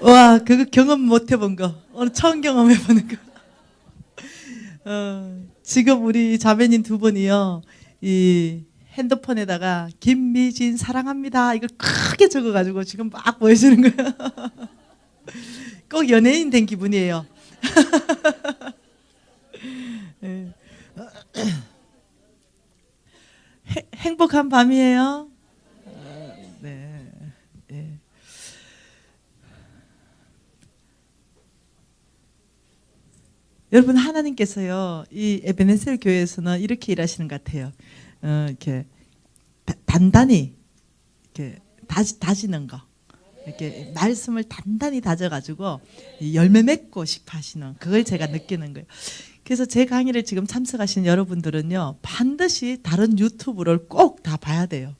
와, 그거 경험 못 해본 거. 오늘 처음 경험해보는 거. 지금 우리 자매님 두 분이요, 이 핸드폰에다가 김미진 사랑합니다 이걸 크게 적어가지고 지금 막 보여주는 거예요. 꼭 연예인 된 기분이에요. 네. 행복한 밤이에요. 네. 네. 여러분, 하나님께서요, 이 에베네셀 교회에서는 이렇게 일하시는 것 같아요. 이렇게 단단히 이렇게 다지는 거, 이렇게 말씀을 단단히 다져가지고 열매 맺고 싶어 하시는, 그걸 제가 느끼는 거예요. 그래서 제 강의를 지금 참석하신 여러분들은요, 반드시 다른 유튜브를 꼭 다 봐야 돼요.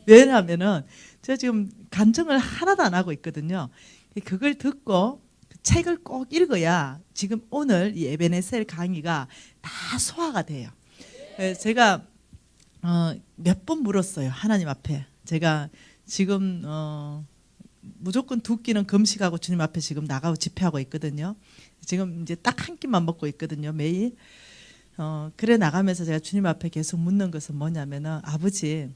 왜냐하면은 제가 지금 간증을 하나도 안 하고 있거든요. 그걸 듣고 책을 꼭 읽어야 지금 오늘 이 에베네셀 강의가 다 소화가 돼요. 제가 몇 번 물었어요, 하나님 앞에. 제가 지금 무조건 2끼는 금식하고 주님 앞에 지금 나가고 집회하고 있거든요. 지금 이제 딱 한 끼만 먹고 있거든요, 매일. 그래 나가면서 제가 주님 앞에 계속 묻는 것은 뭐냐면은, 아버지,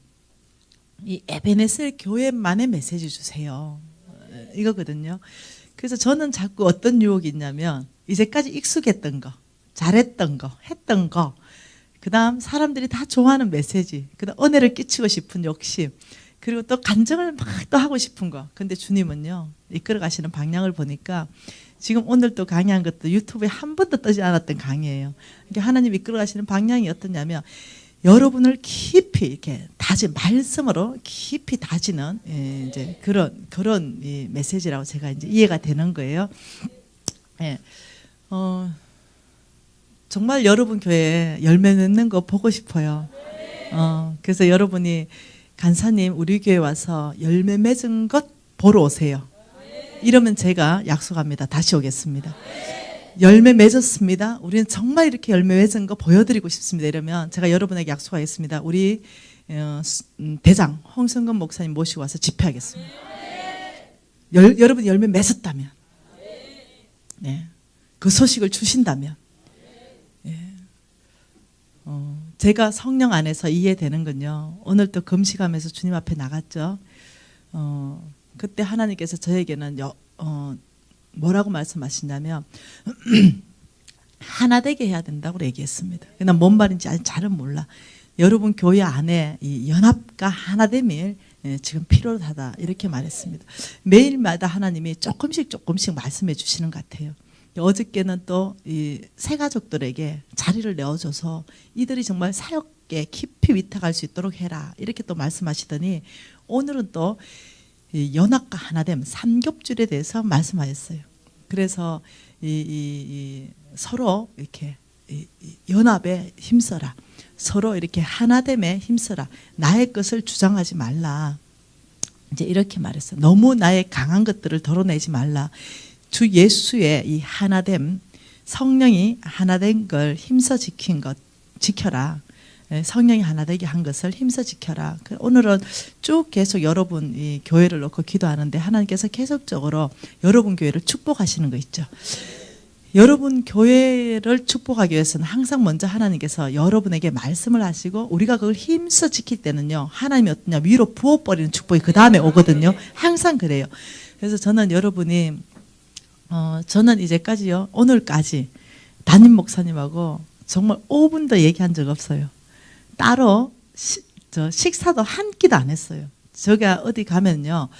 이 에베네셀 교회만의 메시지 주세요, 이거거든요. 그래서 저는 자꾸 어떤 유혹이 있냐면, 이제까지 익숙했던 거, 잘했던 거, 했던 거, 그 다음 사람들이 다 좋아하는 메시지, 그 다음 은혜를 끼치고 싶은 욕심, 그리고 또 간증을 막 또 하고 싶은 거. 근데 주님은요, 이끌어 가시는 방향을 보니까 지금 오늘 또 강의한 것도 유튜브에 한 번도 뜨지 않았던 강의예요. 그러니까 하나님 이끌어 가시는 방향이 어떠냐면, 여러분을 깊이 이렇게 말씀으로 깊이 다지는, 이제 그런 이 메시지라고 제가 이제 이해가 되는 거예요. 예. 정말 여러분 교회에 열매 맺는 거 보고 싶어요. 그래서 여러분이 간사님 우리 교회 와서 열매 맺은 것 보러 오세요. 이러면 제가 약속합니다. 다시 오겠습니다. 열매 맺었습니다. 우리는 정말 이렇게 열매 맺은 거 보여드리고 싶습니다. 이러면 제가 여러분에게 약속하겠습니다. 우리 대장 홍성근 목사님 모시고 와서 집회하겠습니다. 여러분이 열매 맺었다면, 네, 그 소식을 주신다면, 제가 성령 안에서 이해되는 건요, 오늘 또 금식하면서 주님 앞에 나갔죠. 그때 하나님께서 저에게는 뭐라고 말씀하시냐면 하나 되게 해야 된다고 얘기했습니다. 난 뭔 말인지 아직 잘은 몰라. 여러분 교회 안에 이 연합과 하나됨이 지금 필요하다, 이렇게 말했습니다. 매일마다 하나님이 조금씩 말씀해 주시는 것 같아요. 어저께는 또 이 새 가족들에게 자리를 내어줘서 이들이 정말 사역에 깊이 위탁할 수 있도록 해라, 이렇게 또 말씀하시더니, 오늘은 또 이 연합과 하나됨, 삼겹줄에 대해서 말씀하셨어요. 그래서 서로 이렇게 연합에 힘써라, 서로 이렇게 하나됨에 힘써라, 나의 것을 주장하지 말라, 이제 이렇게 말했어요. 너무 나의 강한 것들을 덜어내지 말라. 주 예수의 이 하나됨, 성령이 하나된 걸 힘써 지킨 것 지켜라. 성령이 하나되게 한 것을 힘써 지켜라. 오늘은 쭉 계속 여러분 이 교회를 놓고 기도하는데, 하나님께서 계속적으로 여러분 교회를 축복하시는 거 있죠. 여러분 교회를 축복하기 위해서는 항상 먼저 하나님께서 여러분에게 말씀을 하시고, 우리가 그걸 힘써 지킬 때는요, 하나님이 어떠냐, 위로 부어버리는 축복이 그 다음에 오거든요. 항상 그래요. 그래서 저는 여러분이 저는 이제까지요, 오늘까지 담임 목사님하고 정말 5분도 얘기한 적 없어요. 따로 식사도 한 끼도 안 했어요. 제가 어디 가면요,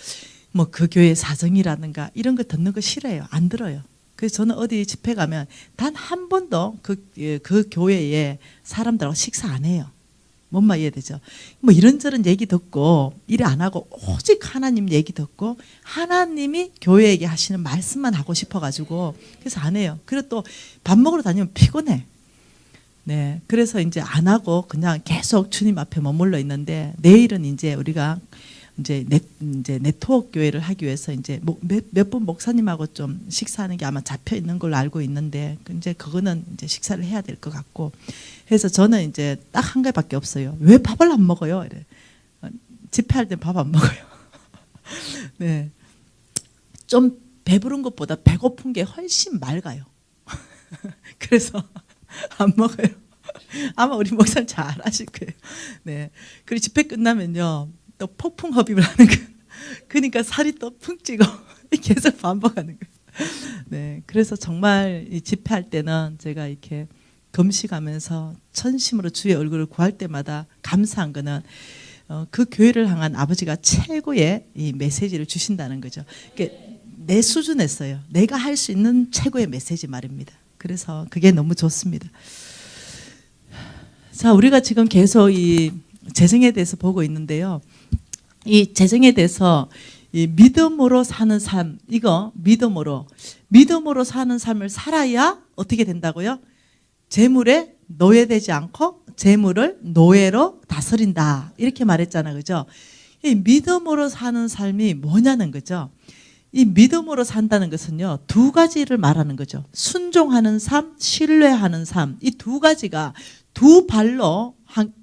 뭐 그 교회 사정이라든가 이런 거 듣는 거 싫어요. 안 들어요. 그래서 저는 어디 집회 가면 단 한 번도 그 교회에 사람들하고 식사 안 해요. 뭔 말 이해되죠? 뭐 이런저런 얘기 듣고 일 안 하고 오직 하나님 얘기 듣고 하나님이 교회에게 하시는 말씀만 하고 싶어가지고 그래서 안 해요. 그리고 또 밥 먹으러 다니면 피곤해. 네, 그래서 이제 안 하고 그냥 계속 주님 앞에 머물러 있는데, 내일은 이제 우리가 이제 네트워크 교회를 하기 위해서 이제 몇 분 목사님하고 좀 식사하는 게 아마 잡혀 있는 걸로 알고 있는데, 이제 그거는 이제 식사를 해야 될 것 같고, 그래서 저는 이제 딱 한 가지밖에 없어요. 왜 밥을 안 먹어요? 이래. 집회할 때 밥 안 먹어요. 네. 좀 배부른 것보다 배고픈 게 훨씬 맑아요. 그래서 안 먹어요. 아마 우리 목사님 잘 아실 거예요. 네. 그리고 집회 끝나면요, 또 폭풍 흡입을 하는 거예요. 그러니까 살이 또 푹 찌고 계속 반복하는 거예요. 네. 그래서 정말 이 집회할 때는 제가 이렇게 금식하면서 전심으로 주의 얼굴을 구할 때마다 감사한 거는 그 교회를 향한 아버지가 최고의 이 메시지를 주신다는 거죠. 내 수준에서요. 내가 할 수 있는 최고의 메시지 말입니다. 그래서 그게 너무 좋습니다. 자, 우리가 지금 계속 이 재정에 대해서 보고 있는데요. 이 재정에 대해서 이 믿음으로 사는 삶, 이거 믿음으로 사는 삶을 살아야 어떻게 된다고요? 재물에 노예되지 않고 재물을 노예로 다스린다. 이렇게 말했잖아요. 그죠? 이 믿음으로 사는 삶이 뭐냐는 거죠. 이 믿음으로 산다는 것은요, 두 가지를 말하는 거죠. 순종하는 삶, 신뢰하는 삶. 이 두 가지가 두 발로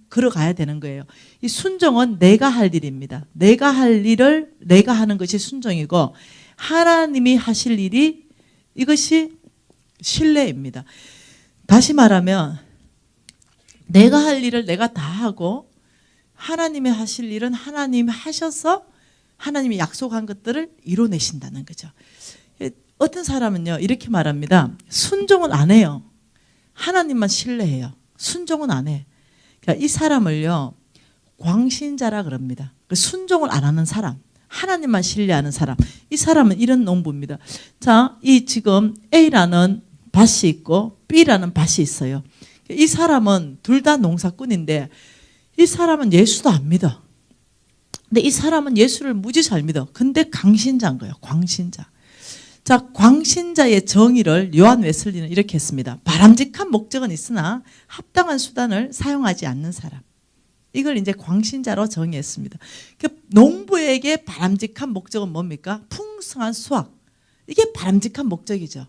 걸어가야 되는 거예요. 이 순종은 내가 할 일입니다. 내가 할 일을 내가 하는 것이 순종이고, 하나님이 하실 일이 이것이 신뢰입니다. 다시 말하면 내가 할 일을 내가 다 하고, 하나님이 하실 일은 하나님이 하셔서 하나님이 약속한 것들을 이뤄내신다는 거죠. 어떤 사람은요, 이렇게 말합니다. 순종은 안 해요. 하나님만 신뢰해요. 순종은 안 해. 그러니까 이 사람을요, 광신자라 그럽니다. 순종을 안 하는 사람, 하나님만 신뢰하는 사람. 이 사람은 이런 농부입니다. 자, 이 지금 A라는 밭이 있고 B라는 밭이 있어요. 이 사람은 둘 다 농사꾼인데 이 사람은 예수도 안 믿어. 근데 이 사람은 예수를 무지 잘 믿어. 근데 강신자인 거예요. 광신자. 자, 광신자의 정의를 요한 웨슬리는 이렇게 했습니다. 바람직한 목적은 있으나 합당한 수단을 사용하지 않는 사람. 이걸 이제 광신자로 정의했습니다. 농부에게 바람직한 목적은 뭡니까? 풍성한 수확. 이게 바람직한 목적이죠.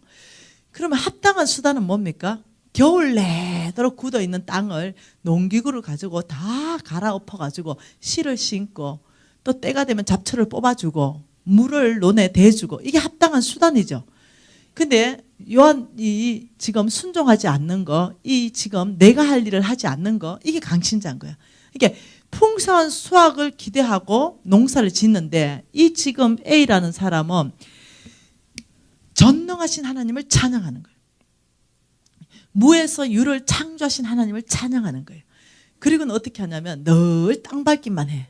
그러면 합당한 수단은 뭡니까? 겨울 내도록 굳어있는 땅을 농기구를 가지고 다 갈아엎어가지고 씨를 심고 또 때가 되면 잡초를 뽑아주고 물을 논에 대주고, 이게 합당한 수단이죠. 근데 요한이 지금 순종하지 않는 거, 이 지금 내가 할 일을 하지 않는 거, 이게 강신자인 거야. 이게 풍성한 수확을 기대하고 농사를 짓는데, 이 지금 A라는 사람은 전능하신 하나님을 찬양하는 거예요. 무에서 유를 창조하신 하나님을 찬양하는 거예요. 그리고는 어떻게 하냐면 늘 땅밟기만 해.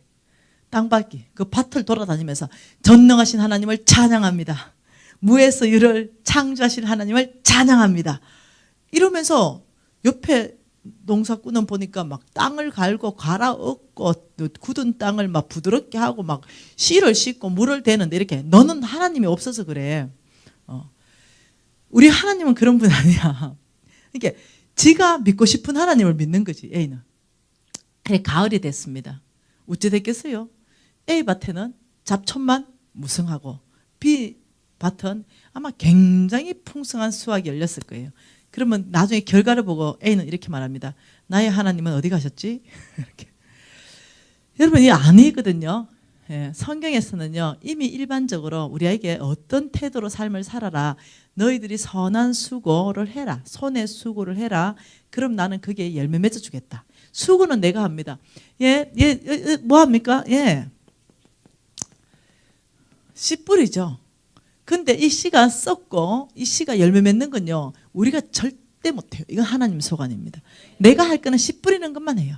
땅밟기. 그 밭을 돌아다니면서 전능하신 하나님을 찬양합니다. 무에서 유를 창조하신 하나님을 찬양합니다. 이러면서 옆에 농사꾼은 보니까 막 땅을 갈고 갈아엎고 굳은 땅을 막 부드럽게 하고 막 씨를 씻고 물을 대는데, 이렇게 너는 하나님이 없어서 그래. 우리 하나님은 그런 분 아니야. 이게 지가 믿고 싶은 하나님을 믿는 거지, A는. 그래, 가을이 됐습니다. 어찌 됐겠어요? A 밭에는 잡초만 무성하고 B 밭은 아마 굉장히 풍성한 수확이 열렸을 거예요. 그러면 나중에 결과를 보고 A는 이렇게 말합니다. 나의 하나님은 어디 가셨지? 이렇게. 여러분, 이게 아니거든요. 예, 성경에서는요, 이미 일반적으로 우리에게 어떤 태도로 삶을 살아라, 너희들이 선한 수고를 해라, 손의 수고를 해라, 그럼 나는 그게 열매 맺어주겠다. 수고는 내가 합니다. 뭐 합니까? 씨 뿌리죠. 근데 이 씨가 썩고 이 씨가 열매 맺는 건요, 우리가 절대 못해요. 이건 하나님 소관입니다. 내가 할 거는 씨 뿌리는 것만 해요.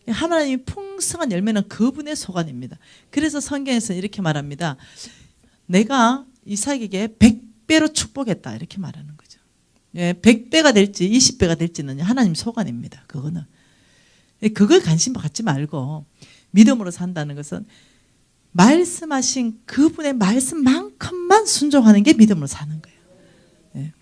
하나님이 풍성한 열매는 그분의 소관입니다. 그래서 성경에서는 이렇게 말합니다. 내가 이삭에게 100배로 축복했다, 이렇게 말하는 거죠. 100배가 될지 20배가 될지는 하나님 소관입니다. 그거는. 그걸 관심 갖지 말고 믿음으로 산다는 것은 말씀하신 그분의 말씀만큼만 순종하는 게 믿음으로 사는 거예요.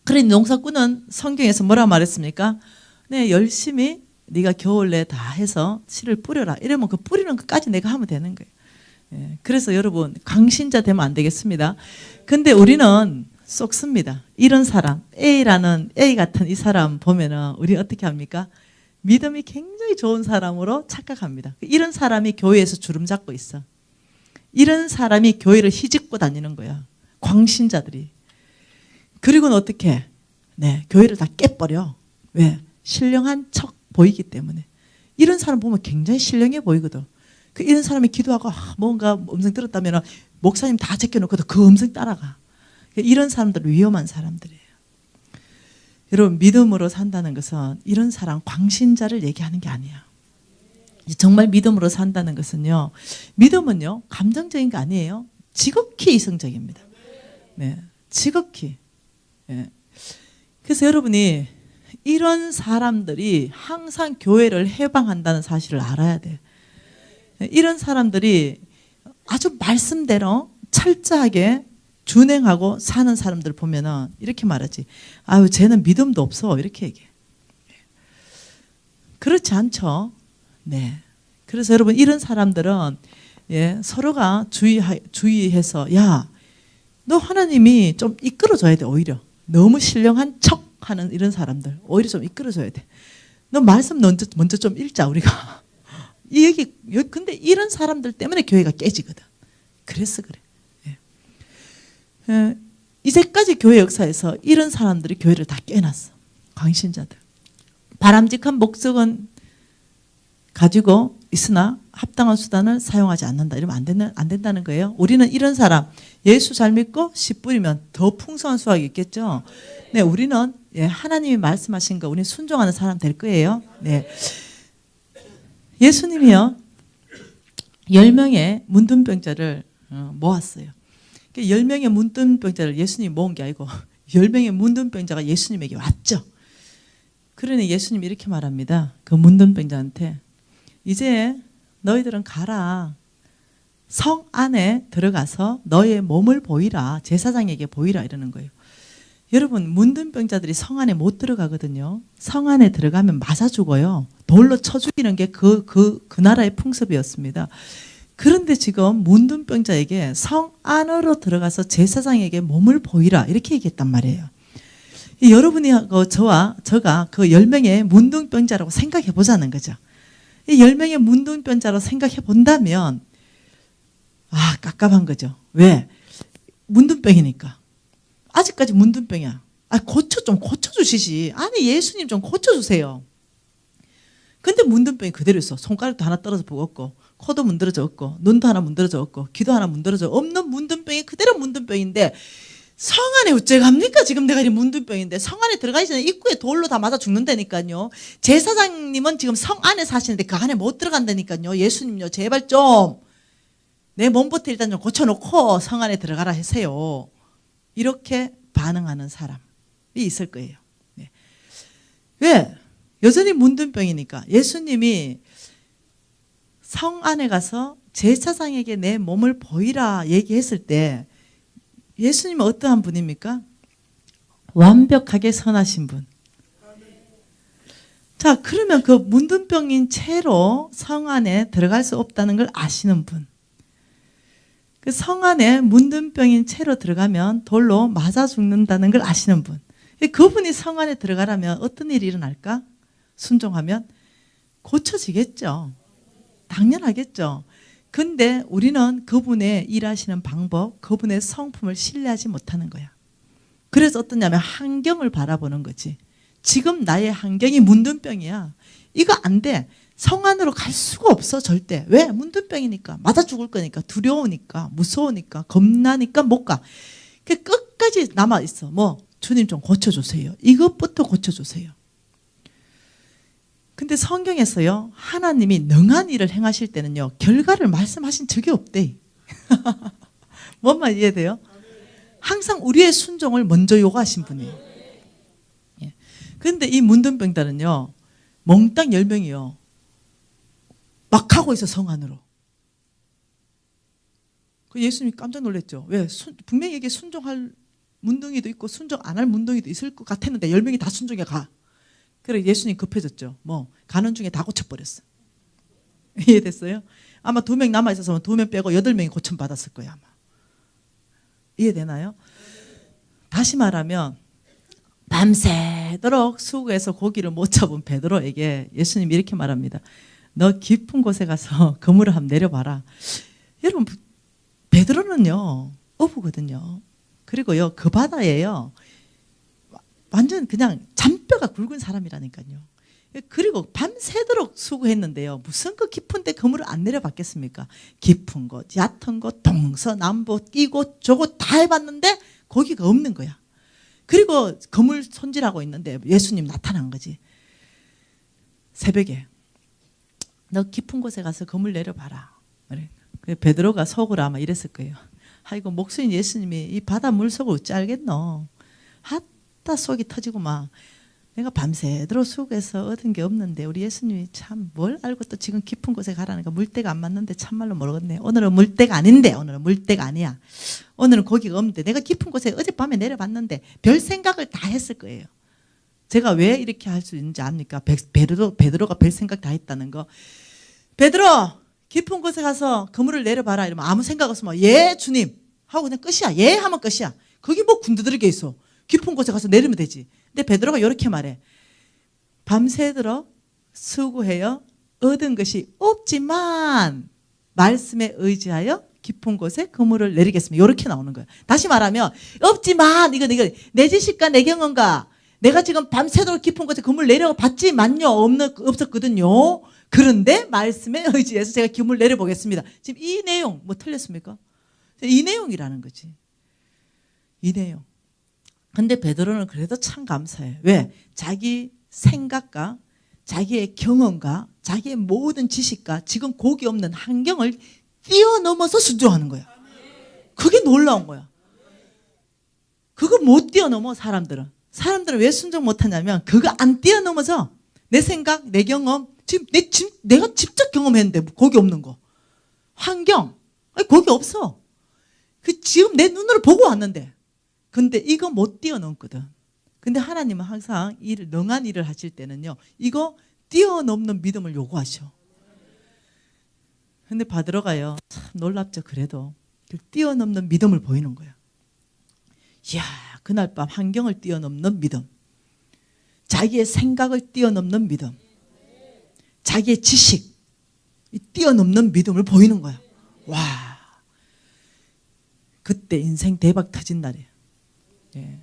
그래, 농사꾼은 성경에서 뭐라 말했습니까? 네, 열심히 네가 겨울 내 다 해서 씨를 뿌려라. 이러면 그 뿌리는 것까지 내가 하면 되는 거예요. 그래서 여러분, 강신자 되면 안 되겠습니다. 근데 우리는 쏙습니다. 이런 사람, A라는 A 같은 이 사람 보면은 우리 어떻게 합니까? 믿음이 굉장히 좋은 사람으로 착각합니다. 이런 사람이 교회에서 주름 잡고 있어. 이런 사람이 교회를 휘짓고 다니는 거야. 광신자들이. 그리고는 어떻게? 네, 교회를 다 깨버려. 왜? 신령한 척 보이기 때문에. 이런 사람 보면 굉장히 신령해 보이거든. 이런 사람이 기도하고 뭔가 음성 들었다면 목사님 다 제껴놓고도 그 음성 따라가. 이런 사람들은 위험한 사람들이에요. 여러분, 믿음으로 산다는 것은 이런 사람, 광신자를 얘기하는 게 아니야. 정말 믿음으로 산다는 것은요, 믿음은요, 감정적인 게 아니에요. 지극히 이성적입니다. 네, 지극히. 네. 그래서 여러분이 이런 사람들이 항상 교회를 해방한다는 사실을 알아야 돼. 이런 사람들이 아주 말씀대로 철저하게 준행하고 사는 사람들 보면은 이렇게 말하지. 아유, 쟤는 믿음도 없어. 이렇게 얘기해. 그렇지 않죠. 네. 그래서 여러분, 이런 사람들은 예, 서로가 주의해서, 야, 너 하나님이 좀 이끌어줘야 돼. 오히려 너무 신령한 척하는 이런 사람들 오히려 좀 이끌어줘야 돼. 너 말씀 먼저 좀 읽자 우리가. 이 얘기. 근데 이런 사람들 때문에 교회가 깨지거든. 그래서 그래. 예. 이제까지 교회 역사에서 이런 사람들이 교회를 다 깨놨어. 광신자들. 바람직한 목적은 가지고 있으나 합당한 수단을 사용하지 않는다. 이러면 안 된다는 거예요. 우리는 이런 사람, 예수 잘 믿고 씨 뿌리면 더 풍성한 수확이 있겠죠. 네, 우리는 예, 하나님이 말씀하신 거 우리는 순종하는 사람 될 거예요. 네. 예수님이요, 10명의 문둥병자를 모았어요. 10명의 문둥병자를 예수님이 모은 게 아니고 10명의 문둥병자가 예수님에게 왔죠. 그러니 예수님이 이렇게 말합니다. 그 문둥병자한테, 이제 너희들은 가라. 성 안에 들어가서 너의 몸을 보이라. 제사장에게 보이라. 이러는 거예요. 여러분, 문둥병자들이 성 안에 못 들어가거든요. 성 안에 들어가면 맞아 죽어요. 돌로 쳐 죽이는 게 그 나라의 풍습이었습니다. 그런데 지금 문둥병자에게 성 안으로 들어가서 제사장에게 몸을 보이라. 이렇게 얘기했단 말이에요. 여러분이 저가 그 10명의 문둥병자라고 생각해 보자는 거죠. 이 10명의 문둥병자로 생각해 본다면, 아, 깝깝한 거죠. 왜? 문둥병이니까. 아직까지 문둥병이야. 아, 좀 고쳐주시지. 아니, 예수님 좀 고쳐주세요. 근데 문둥병이 그대로 있어. 손가락도 하나 떨어져 보고 없고, 코도 문드러져 없고, 눈도 하나 문드러져 없고, 귀도 하나 문드러져 없는 문둥병이 그대로 문둥병인데, 성 안에 어째 갑니까? 지금 내가 이 문둥병인데 성 안에 들어가기 전에 입구에 돌로 다 맞아 죽는다니까요. 제사장님은 지금 성 안에 사시는데 그 안에 못 들어간다니까요. 예수님요, 제발 좀 내 몸부터 일단 좀 고쳐놓고 성 안에 들어가라 하세요. 이렇게 반응하는 사람이 있을 거예요. 네. 왜? 여전히 문둥병이니까. 예수님이 성 안에 가서 제사장에게 내 몸을 보이라 얘기했을 때 예수님은 어떠한 분입니까? 완벽하게 선하신 분. 자, 그러면 그 문둥병인 채로 성 안에 들어갈 수 없다는 걸 아시는 분. 그 성 안에 문둥병인 채로 들어가면 돌로 맞아 죽는다는 걸 아시는 분. 그분이 성 안에 들어가라면 어떤 일이 일어날까? 순종하면 고쳐지겠죠. 당연하겠죠. 근데 우리는 그분의 일하시는 방법, 그분의 성품을 신뢰하지 못하는 거야. 그래서 어떠냐면 환경을 바라보는 거지. 지금 나의 환경이 문둥병이야. 이거 안 돼. 성 안으로 갈 수가 없어, 절대. 왜? 문둥병이니까. 맞아 죽을 거니까. 두려우니까. 무서우니까. 겁나니까 못 가. 끝까지 남아있어. 뭐, 주님 좀 고쳐주세요. 이것부터 고쳐주세요. 근데 성경에서요, 하나님이 능한 일을 행하실 때는요, 결과를 말씀하신 적이 없대. 뭔 말 이해돼요? 항상 우리의 순종을 먼저 요구하신 분이에요. 예. 그런데 이 문둥병자는요, 몽땅 10명이요. 막 하고 있어, 성 안으로. 그 예수님이 깜짝 놀랐죠. 왜? 분명히 이게 순종할 문둥이도 있고 순종 안 할 문둥이도 있을 것 같았는데 10명이 다 순종해 가. 그래 예수님 급해졌죠. 뭐 가는 중에 다 고쳐버렸어. 이해됐어요? 아마 2명 남아있어서 2명 빼고 8명이 고침받았을 거예요. 아마. 이해되나요? 다시 말하면 밤새도록 수고해서 고기를 못 잡은 베드로에게 예수님이 이렇게 말합니다. 너 깊은 곳에 가서 그물을 한번 내려봐라. 여러분, 베드로는요 어부거든요. 그리고요 그 바다에요 완전 그냥 잔뼈가 굵은 사람이라니까요. 그리고 밤새도록 수고했는데요. 무슨 그 깊은 데 그물을 안 내려봤겠습니까? 깊은 곳, 얕은 곳, 동서남북 이곳 저곳 다 해봤는데 거기가 없는 거야. 그리고 그물 손질하고 있는데 예수님 나타난 거지. 새벽에 너 깊은 곳에 가서 그물 내려봐라. 그래. 베드로가 속으로 아마 이랬을 거예요. 아이고 목수인 예수님이 이 바다 물속을 어찌 알겠노. 핫다 속이 터지고 막 내가 밤새도록 수고해서 얻은 게 없는데 우리 예수님이 참 뭘 알고 또 지금 깊은 곳에 가라니까 물때가 안 맞는데 참말로 모르겠네. 오늘은 물때가 아닌데 오늘은 물때가 아니야. 오늘은 거기가 없는데 내가 깊은 곳에 어젯밤에 내려봤는데 별 생각을 다 했을 거예요. 제가 왜 이렇게 할 수 있는지 압니까? 베드로가 별 생각 다 했다는 거. 베드로 깊은 곳에 가서 그물을 내려봐라 이러면 아무 생각 없으면 예 주님 하고 그냥 끝이야. 예 하면 끝이야. 거기 뭐 군더더기 있어. 깊은 곳에 가서 내리면 되지. 근데 베드로가 이렇게 말해. 밤새도록 수고해요. 얻은 것이 없지만 말씀에 의지하여 깊은 곳에 그물을 내리겠습니다. 이렇게 나오는 거예요. 다시 말하면 없지만 이거 내 지식과 내 경험과 내가 지금 밤새도록 깊은 곳에 그물 내려봤지만요 없었거든요. 그런데 말씀에 의지해서 제가 그물 내려보겠습니다. 지금 이 내용 뭐 틀렸습니까? 이 내용이라는 거지. 이 내용. 근데 베드로는 그래도 참 감사해요. 왜? 자기 생각과 자기의 경험과 자기의 모든 지식과 지금 고기 없는 환경을 뛰어넘어서 순종하는 거야. 그게 놀라운 거야. 그거 못 뛰어넘어 사람들은. 사람들은 왜 순종 못하냐면 그거 안 뛰어넘어서 내 생각, 내 경험 지금 내가 직접 경험했는데 고기 없는 거. 환경. 아니 고기 없어. 그 지금 내 눈으로 보고 왔는데 근데 이거 못 뛰어넘거든. 근데 하나님은 항상 능한 일을 하실 때는요 이거 뛰어넘는 믿음을 요구하셔. 근데 베드로가요 참 놀랍죠. 그래도 뛰어넘는 믿음을 보이는 거야. 이야 그날 밤 환경을 뛰어넘는 믿음, 자기의 생각을 뛰어넘는 믿음, 자기의 지식 뛰어넘는 믿음을 보이는 거야. 와 그때 인생 대박 터진 날이에요. 예.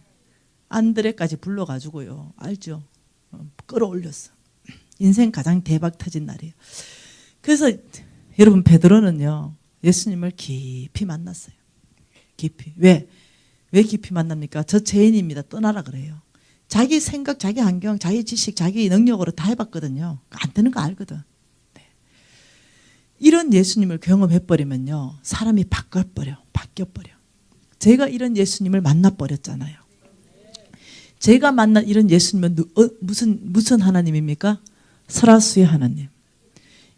안드레까지 불러가지고요 알죠? 끌어올렸어. 인생 가장 대박 터진 날이에요. 그래서 여러분 베드로는요 예수님을 깊이 만났어요. 깊이. 왜 깊이 만납니까? 저 죄인입니다. 떠나라 그래요. 자기 생각, 자기 환경, 자기 지식, 자기 능력으로 다 해봤거든요. 안 되는 거 알거든. 네. 이런 예수님을 경험해버리면요 사람이 바뀌어버려. 제가 이런 예수님을 만나버렸잖아요. 제가 만난 이런 예수님은 무슨 하나님입니까? 설화수의 하나님.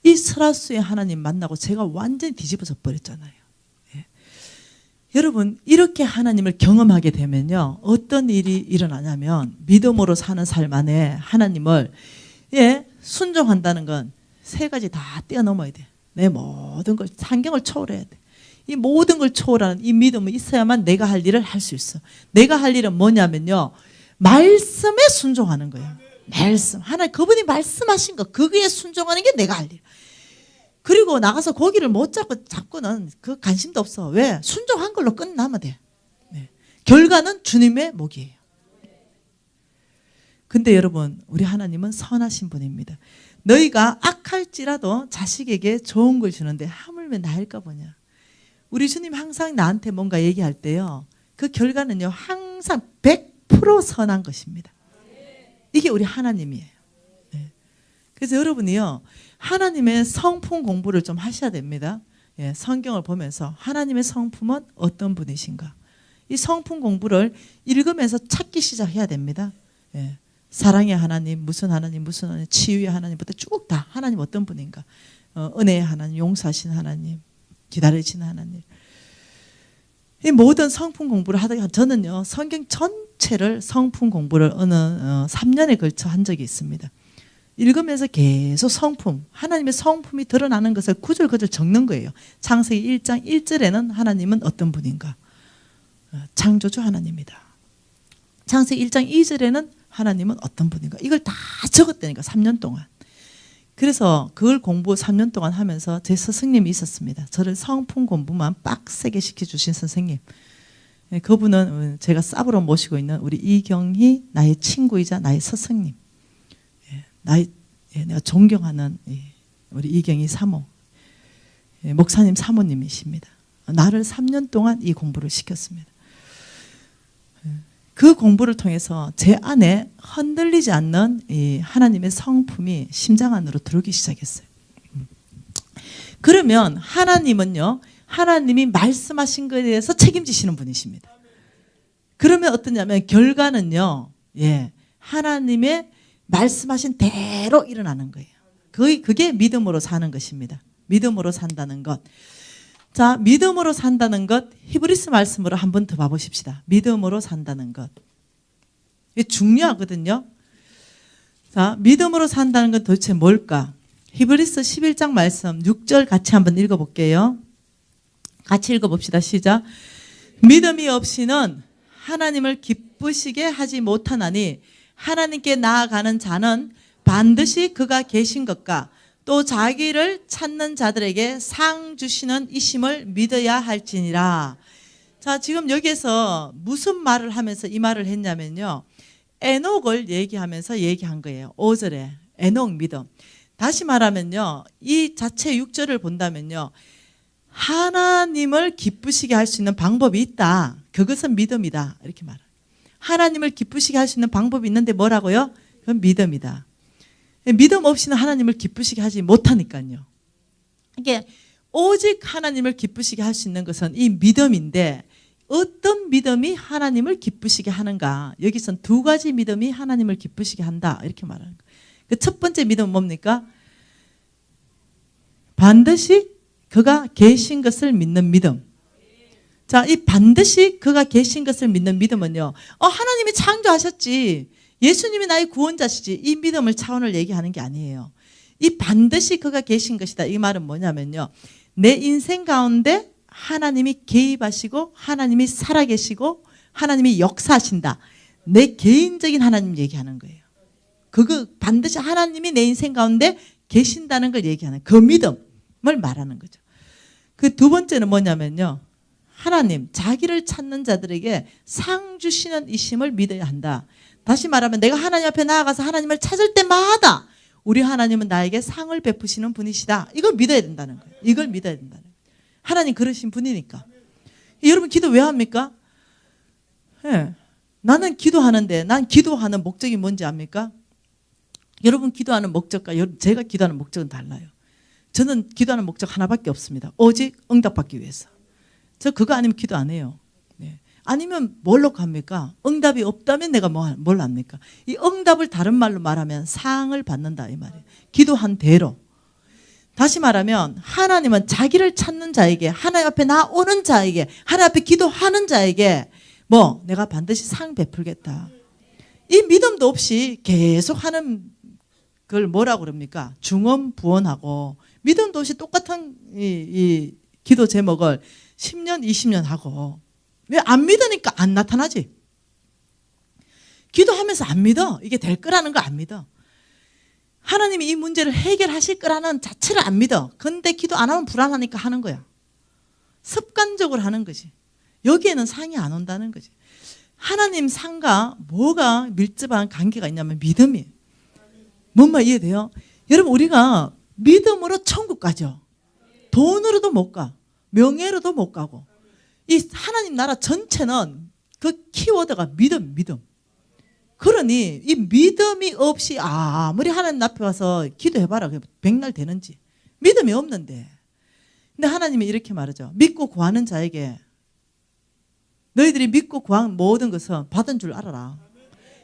이 설화수의 하나님 만나고 제가 완전히 뒤집어져 버렸잖아요. 예. 여러분 이렇게 하나님을 경험하게 되면요 어떤 일이 일어나냐면 믿음으로 사는 삶 안에 하나님을 순종한다는 건 세 가지 다 뛰어넘어야 돼. 내 모든 걸 환경을 초월해야 돼. 이 모든 걸 초월하는 이 믿음이 있어야만 내가 할 일을 할 수 있어. 내가 할 일은 뭐냐면요 말씀에 순종하는 거예요. 말씀. 하나님 그분이 말씀하신 거 그거에 순종하는 게 내가 할 일. 그리고 나가서 고기를 못 잡고는 그 관심도 없어. 왜? 순종한 걸로 끝나면 돼. 네. 결과는 주님의 목이에요. 근데 여러분 우리 하나님은 선하신 분입니다. 너희가 악할지라도 자식에게 좋은 걸 주는데 하물며 나일까 보냐. 우리 주님 항상 나한테 뭔가 얘기할 때요 그 결과는요 항상 100% 선한 것입니다. 이게 우리 하나님이에요. 네. 그래서 여러분이요 하나님의 성품 공부를 좀 하셔야 됩니다. 예, 성경을 보면서 하나님의 성품은 어떤 분이신가 이 성품 공부를 읽으면서 찾기 시작해야 됩니다. 예. 사랑의 하나님, 무슨 하나님, 치유의 하나님부터 쭉 다 하나님 어떤 분인가 은혜의 하나님, 용서하신 하나님, 기다리시는 하나님. 이 모든 성품 공부를 하다가 저는요 성경 전체를 성품 공부를 어느 3년에 걸쳐 한 적이 있습니다. 읽으면서 계속 성품, 하나님의 성품이 드러나는 것을 구절구절 적는 거예요. 창세기 1장 1절에는 하나님은 어떤 분인가? 창조주 하나님이다. 창세기 1장 2절에는 하나님은 어떤 분인가? 이걸 다 적었다니까 3년 동안. 그래서 그걸 공부 3년 동안 하면서 제 스승님이 있었습니다. 저를 성품 공부만 빡세게 시켜주신 선생님. 그분은 제가 쌉으로 모시고 있는 우리 이경희 나의 친구이자 나의 스승님. 내가 존경하는 우리 이경희 사모. 목사님 사모님이십니다. 나를 3년 동안 이 공부를 시켰습니다. 그 공부를 통해서 제 안에 흔들리지 않는 이 하나님의 성품이 심장 안으로 들어오기 시작했어요. 그러면 하나님은요, 하나님이 말씀하신 것에 대해서 책임지시는 분이십니다. 그러면 어떠냐면 결과는요, 하나님의 말씀하신 대로 일어나는 거예요. 그게 믿음으로 사는 것입니다. 믿음으로 산다는 것. 자, 믿음으로 산다는 것, 히브리서 말씀으로 한 번 더 봐보십시다. 믿음으로 산다는 것. 이게 중요하거든요. 자, 믿음으로 산다는 건 도대체 뭘까? 히브리서 11장 말씀 6절 같이 한번 읽어볼게요. 같이 읽어봅시다. 시작. 믿음이 없이는 하나님을 기쁘시게 하지 못하나니 하나님께 나아가는 자는 반드시 그가 계신 것과 또 자기를 찾는 자들에게 상 주시는 이심을 믿어야 할지니라. 자, 지금 여기에서 무슨 말을 하면서 이 말을 했냐면요, 에녹을 얘기하면서 얘기한 거예요. 5절에 에녹 믿음. 다시 말하면요, 이 자체 6절을 본다면요, 하나님을 기쁘시게 할 수 있는 방법이 있다. 그것은 믿음이다. 이렇게 말해요. 하나님을 기쁘시게 할 수 있는 방법이 있는데 뭐라고요? 그건 믿음이다. 믿음 없이는 하나님을 기쁘시게 하지 못하니까요. 이게 오직 하나님을 기쁘시게 할 수 있는 것은 이 믿음인데, 어떤 믿음이 하나님을 기쁘시게 하는가? 여기선 두 가지 믿음이 하나님을 기쁘시게 한다. 이렇게 말하는 거예요. 그 첫 번째 믿음은 뭡니까? 반드시 그가 계신 것을 믿는 믿음. 자, 이 반드시 그가 계신 것을 믿는 믿음은요, 하나님이 창조하셨지, 예수님이 나의 구원자시지, 이 믿음을 차원을 얘기하는 게 아니에요. 이 반드시 그가 계신 것이다. 이 말은 뭐냐면요, 내 인생 가운데 하나님이 개입하시고 하나님이 살아계시고 하나님이 역사하신다. 내 개인적인 하나님 얘기하는 거예요. 그거 반드시 하나님이 내 인생 가운데 계신다는 걸 얘기하는 그 믿음을 말하는 거죠. 그 두 번째는 뭐냐면요, 하나님 자기를 찾는 자들에게 상 주시는 이심을 믿어야 한다. 다시 말하면 내가 하나님 앞에 나아가서 하나님을 찾을 때마다 우리 하나님은 나에게 상을 베푸시는 분이시다. 이걸 믿어야 된다는 거예요. 이걸 믿어야 된다는 거예요. 하나님 그러신 분이니까. 여러분 기도 왜 합니까? 나는 기도하는데 난 기도하는 목적이 뭔지 압니까? 여러분 기도하는 목적과 제가 기도하는 목적은 달라요. 저는 기도하는 목적 하나밖에 없습니다. 오직 응답받기 위해서. 저 그거 아니면 기도 안 해요. 아니면 뭘로 갑니까? 응답이 없다면 내가 뭘 합니까? 이 응답을 다른 말로 말하면 상을 받는다 이 말이에요. 기도한 대로. 다시 말하면 하나님은 자기를 찾는 자에게, 하나님 앞에 나오는 자에게, 하나님 앞에 기도하는 자에게 내가 반드시 상 베풀겠다. 이 믿음도 없이 계속 하는 그걸 뭐라고 그럽니까? 중언부언하고, 믿음도 없이 똑같은 이 기도 제목을 10년, 20년 하고, 왜 안 믿으니까 안 나타나지? 기도하면서 안 믿어. 이게 될 거라는 거 안 믿어. 하나님이 이 문제를 해결하실 거라는 자체를 안 믿어. 근데 기도 안 하면 불안하니까 하는 거야. 습관적으로 하는 거지. 여기에는 상이 안 온다는 거지. 하나님 상과 뭐가 밀접한 관계가 있냐면 믿음이에요. 뭔 말 이해돼요? 여러분 우리가 믿음으로 천국 가죠. 돈으로도 못 가. 명예로도 못 가고. 이 하나님 나라 전체는 그 키워드가 믿음. 그러니 이 믿음이 없이 아무리 하나님 앞에 와서 기도해봐라. 백날 되는지. 믿음이 없는데. 근데 하나님이 이렇게 말하죠. 믿고 구하는 자에게 너희들이 믿고 구한 모든 것은 받은 줄 알아라.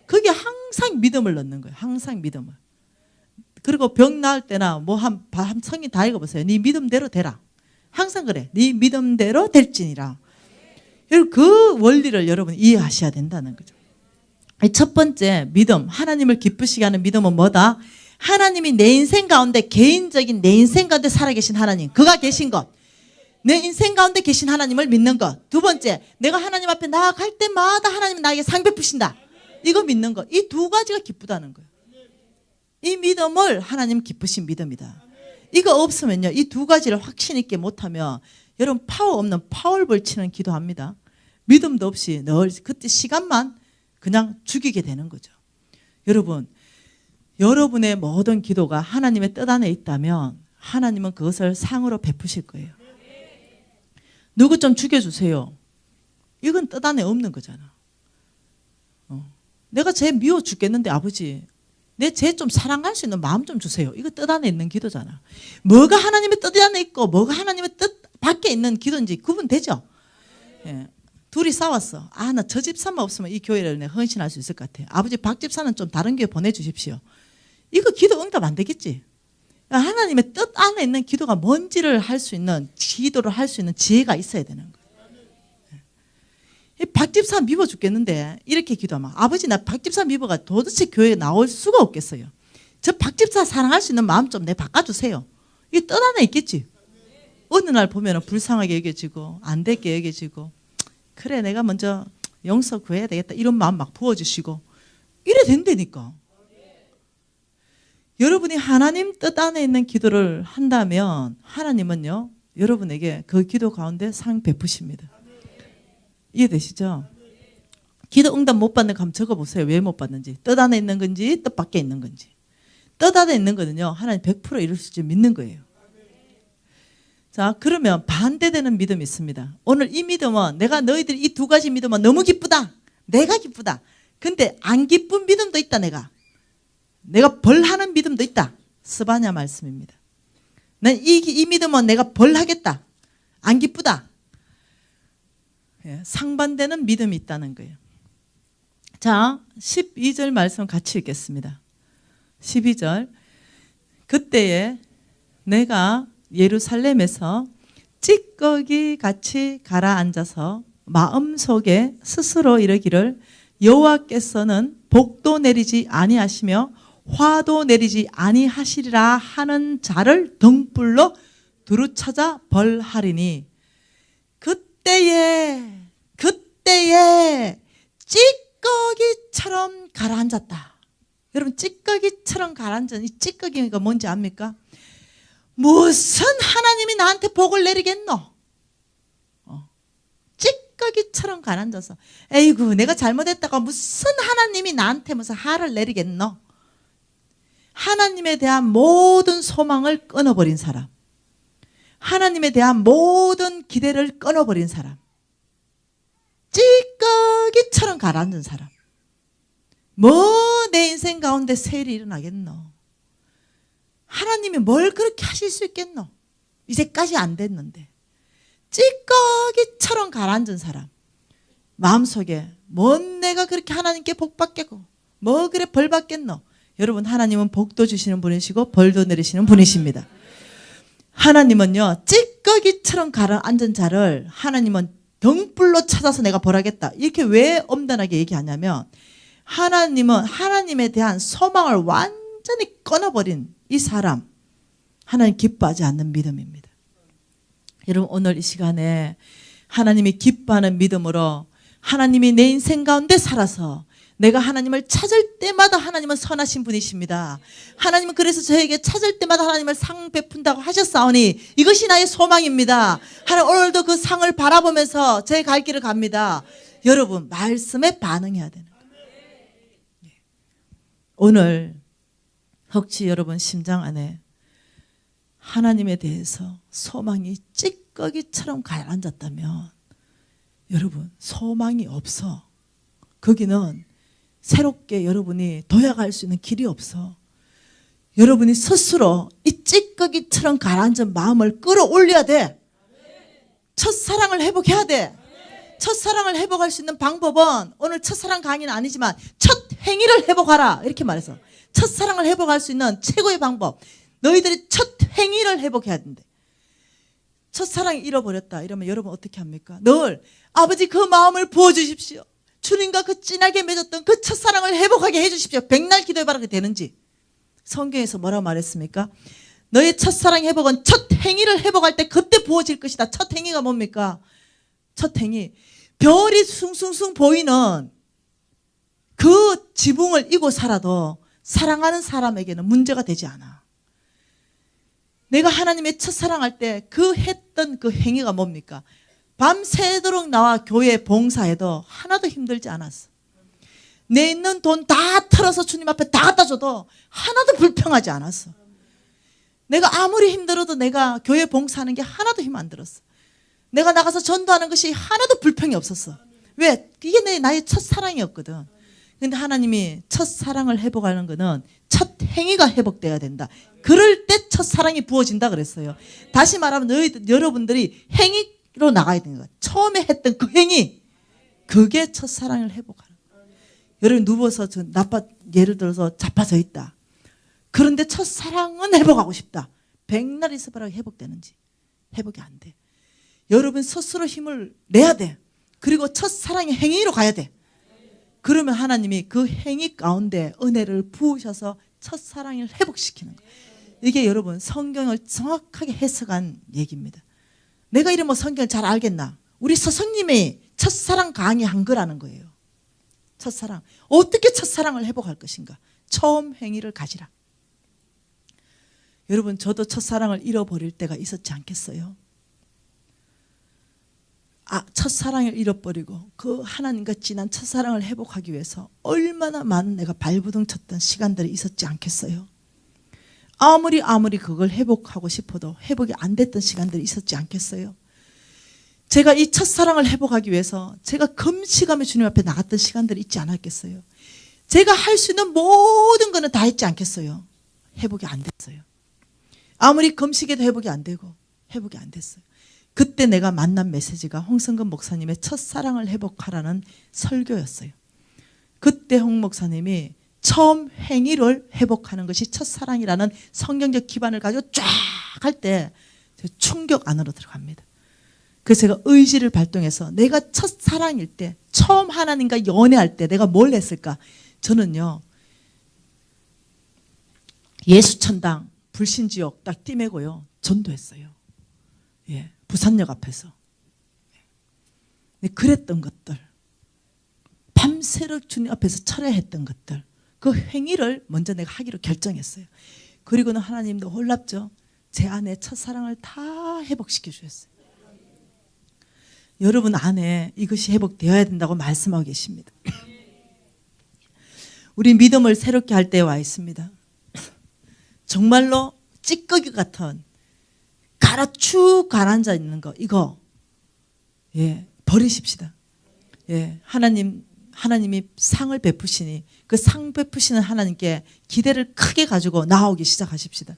거기에 항상 믿음을 넣는 거예요. 항상 믿음을. 그리고 병 나을 때나 한 성인 다 읽어보세요. 네 믿음대로 되라. 항상 그래. 네 믿음대로 될지니라. 그 원리를 여러분 이해하셔야 된다는 거죠. 첫 번째 믿음, 하나님을 기쁘시게 하는 믿음은 뭐다? 하나님이 내 인생 가운데, 개인적인 내 인생 가운데 살아계신 하나님, 그가 계신 것, 내 인생 가운데 계신 하나님을 믿는 것. 두 번째, 내가 하나님 앞에 나아갈 때마다 하나님이 나에게 상 베푸신다. 이거 믿는 것. 이 두 가지가 기쁘다는 거예요. 이 믿음을 하나님 기쁘신 믿음이다. 이거 없으면요, 이 두 가지를 확신 있게 못하면 여러분 파워 없는 파울볼 치는 기도합니다. 믿음도 없이 늘 그때 시간만 그냥 죽이게 되는 거죠. 여러분, 여러분의 모든 기도가 하나님의 뜻 안에 있다면 하나님은 그것을 상으로 베푸실 거예요. 누구 좀 죽여주세요. 이건 뜻 안에 없는 거잖아. 내가 쟤 미워 죽겠는데 아버지 내 쟤 좀 사랑할 수 있는 마음 좀 주세요. 이거 뜻 안에 있는 기도잖아. 뭐가 하나님의 뜻 안에 있고 뭐가 하나님의 뜻 밖에 있는 기도인지 구분되죠? 예. 둘이 싸웠어. 아, 나 저 집사만 없으면 이 교회를 내가 헌신할 수 있을 것 같아. 아버지 박 집사는 좀 다른 교회 보내주십시오. 이거 기도 응답 안 되겠지? 하나님의 뜻 안에 있는 기도가 뭔지를 할 수 있는, 기도를 할 수 있는 지혜가 있어야 되는 거예요. 박 집사 미워 죽겠는데 이렇게 기도하면 아버지 나 박 집사 미워가 도대체 교회에 나올 수가 없겠어요. 저 박 집사 사랑할 수 있는 마음 좀 내 바꿔주세요. 이게 뜻 안에 있겠지. 어느 날 보면 불쌍하게 여겨지고 안 되게 여겨지고 그래 내가 먼저 용서 구해야 되겠다 이런 마음 막 부어주시고 이래 된다니까. 여러분이 하나님 뜻 안에 있는 기도를 한다면 하나님은요 여러분에게 그 기도 가운데 상 베푸십니다. 이해되시죠? 기도 응답 못 받는 거 한번 적어보세요. 왜 못 받는지. 뜻 안에 있는 건지 뜻 밖에 있는 건지. 뜻 안에 있는 거는요 하나님 100% 이룰 수 있지 믿는 거예요. 자, 그러면 반대되는 믿음이 있습니다. 오늘 이 믿음은 내가 너희들이 이 두 가지 믿음은 너무 기쁘다. 내가 기쁘다. 근데 안 기쁜 믿음도 있다. 내가 벌하는 믿음도 있다. 스바냐 말씀입니다. 난 이 믿음은 내가 벌하겠다. 안 기쁘다. 상반되는 믿음이 있다는 거예요. 자, 12절 말씀 같이 읽겠습니다. 12절. 그때에 내가 예루살렘에서 찌꺼기 같이 가라앉아서 마음속에 스스로 이르기를 여호와께서는 복도 내리지 아니하시며 화도 내리지 아니하시리라 하는 자를 등불로 두루찾아 벌하리니 그때에 찌꺼기처럼 가라앉았다. 여러분 찌꺼기처럼 가라앉은 이 찌꺼기가 뭔지 압니까? 무슨 하나님이 나한테 복을 내리겠노? 찌꺼기처럼 가라앉아서 에이구 내가 잘못했다가 무슨 하나님이 나한테 무슨 화를 내리겠노? 하나님에 대한 모든 소망을 끊어버린 사람, 하나님에 대한 모든 기대를 끊어버린 사람, 찌꺼기처럼 가라앉은 사람. 뭐 내 인생 가운데 세일이 일어나겠노? 하나님이 뭘 그렇게 하실 수 있겠노? 이제까지 안 됐는데. 찌꺼기처럼 가라앉은 사람. 마음속에 뭔 내가 그렇게 하나님께 복 받겠고 뭐 그래 벌 받겠노? 여러분 하나님은 복도 주시는 분이시고 벌도 내리시는 분이십니다. 하나님은요 찌꺼기처럼 가라앉은 자를 하나님은 등불로 찾아서 내가 벌하겠다. 이렇게 왜 엄단하게 얘기하냐면 하나님은 하나님에 대한 소망을 완전히 끊어버린 이 사람, 하나님 기뻐하지 않는 믿음입니다. 여러분 오늘 이 시간에 하나님이 기뻐하는 믿음으로 하나님이 내 인생 가운데 살아서 내가 하나님을 찾을 때마다 하나님은 선하신 분이십니다. 하나님은 그래서 저에게 찾을 때마다 하나님을 상 베푼다고 하셨사오니 이것이 나의 소망입니다. 하나님 오늘도 그 상을 바라보면서 제 갈 길을 갑니다. 여러분 말씀에 반응해야 되는 거예요. 오늘 혹시 여러분 심장 안에 하나님에 대해서 소망이 찌꺼기처럼 가라앉았다면 여러분 소망이 없어. 거기는 새롭게 여러분이 도약할 수 있는 길이 없어. 여러분이 스스로 이 찌꺼기처럼 가라앉은 마음을 끌어올려야 돼. 첫사랑을 회복해야 돼. 첫사랑을 회복할 수 있는 방법은 오늘 첫사랑 강의는 아니지만 첫 행위를 회복하라 이렇게 말해서 첫사랑을 회복할 수 있는 최고의 방법, 너희들이 첫 행위를 회복해야 된대. 첫사랑이 잃어버렸다 이러면 여러분 어떻게 합니까? 늘 아버지 그 마음을 부어주십시오. 주님과 그 진하게 맺었던 그 첫사랑을 회복하게 해주십시오. 백날 기도해봐라. 그게 되는지. 성경에서 뭐라고 말했습니까? 너의 첫사랑 회복은 첫 행위를 회복할 때 그때 부어질 것이다. 첫 행위가 뭡니까? 첫 행위. 별이 숭숭숭 보이는 그 지붕을 이고 살아도 사랑하는 사람에게는 문제가 되지 않아. 내가 하나님의 첫사랑할 때 그 했던 그 행위가 뭡니까? 밤새도록 나와 교회 봉사해도 하나도 힘들지 않았어. 내 있는 돈 다 털어서 주님 앞에 다 갖다 줘도 하나도 불평하지 않았어. 내가 아무리 힘들어도 내가 교회 봉사하는 게 하나도 힘 안 들었어. 내가 나가서 전도하는 것이 하나도 불평이 없었어. 왜? 이게 나의 첫사랑이었거든. 근데 하나님이 첫사랑을 회복하는 거는 첫 행위가 회복돼야 된다. 그럴 때 첫사랑이 부어진다 그랬어요. 다시 말하면 여러분들이 행위로 나가야 되는 거야. 처음에 했던 그 행위, 그게 첫사랑을 회복하는 거야. 여러분 누워서 예를 들어서 자빠져 있다. 그런데 첫사랑은 회복하고 싶다. 백날 있어봐라 회복되는지. 회복이 안 돼. 여러분 스스로 힘을 내야 돼. 그리고 첫사랑의 행위로 가야 돼. 그러면 하나님이 그 행위 가운데 은혜를 부으셔서 첫사랑을 회복시키는 거예요. 이게 여러분 성경을 정확하게 해석한 얘기입니다. 내가 이러면 성경을 잘 알겠나? 우리 스승님이 첫사랑 강의한 거라는 거예요. 첫사랑. 어떻게 첫사랑을 회복할 것인가? 처음 행위를 가지라. 여러분 저도 첫사랑을 잃어버릴 때가 있었지 않겠어요? 첫사랑을 잃어버리고 그 하나님과 진한 첫사랑을 회복하기 위해서 얼마나 많은 내가 발부둥 쳤던 시간들이 있었지 않겠어요? 아무리 그걸 회복하고 싶어도 회복이 안 됐던 시간들이 있었지 않겠어요? 제가 이 첫사랑을 회복하기 위해서 제가 금식하며 주님 앞에 나갔던 시간들이 있지 않았겠어요? 제가 할 수 있는 모든 거는 다 했지 않겠어요? 회복이 안 됐어요. 아무리 금식해도 회복이 안 되고 회복이 안 됐어요. 그때 내가 만난 메시지가 홍성근 목사님의 첫사랑을 회복하라는 설교였어요. 그때 홍 목사님이 처음 행위를 회복하는 것이 첫사랑이라는 성경적 기반을 가지고 쫙 할 때 충격 안으로 들어갑니다. 그래서 제가 의지를 발동해서 내가 첫사랑일 때 처음 하나님과 연애할 때 내가 뭘 했을까? 저는요 예수천당 불신지옥 딱 띠매고요 전도했어요. 예, 부산역 앞에서. 그랬던 것들, 밤새도록 주님 앞에서 철회했던 것들, 그 행위를 먼저 내가 하기로 결정했어요. 그리고는 하나님도 놀랍죠. 제 안에 첫사랑을 다 회복시켜 주셨어요. 여러분 안에 이것이 회복되어야 된다고 말씀하고 계십니다. 우리 믿음을 새롭게 할 때에 와 있습니다. 정말로 찌꺼기 같은 축 가라앉아 있는 거 이거 버리십시다. 하나님이 상을 베푸시니 그 상 베푸시는 하나님께 기대를 크게 가지고 나오기 시작하십시다.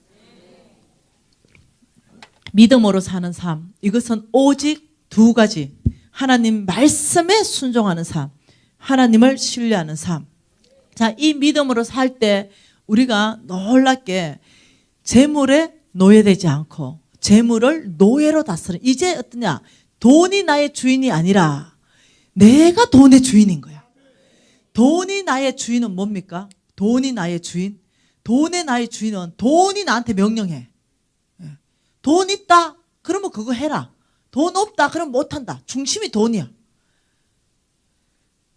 믿음으로 사는 삶, 이것은 오직 두 가지. 하나님 말씀에 순종하는 삶, 하나님을 신뢰하는 삶. 자, 이 믿음으로 살 때 우리가 놀랍게 재물에 노예되지 않고 재물을 노예로 다스리는, 이제 어떠냐, 돈이 나의 주인이 아니라 내가 돈의 주인인 거야. 돈이 나의 주인은 뭡니까? 돈이 나의 주인? 돈의 나의 주인은 돈이 나한테 명령해. 돈 있다? 그러면 그거 해라. 돈 없다? 그러면 못한다. 중심이 돈이야.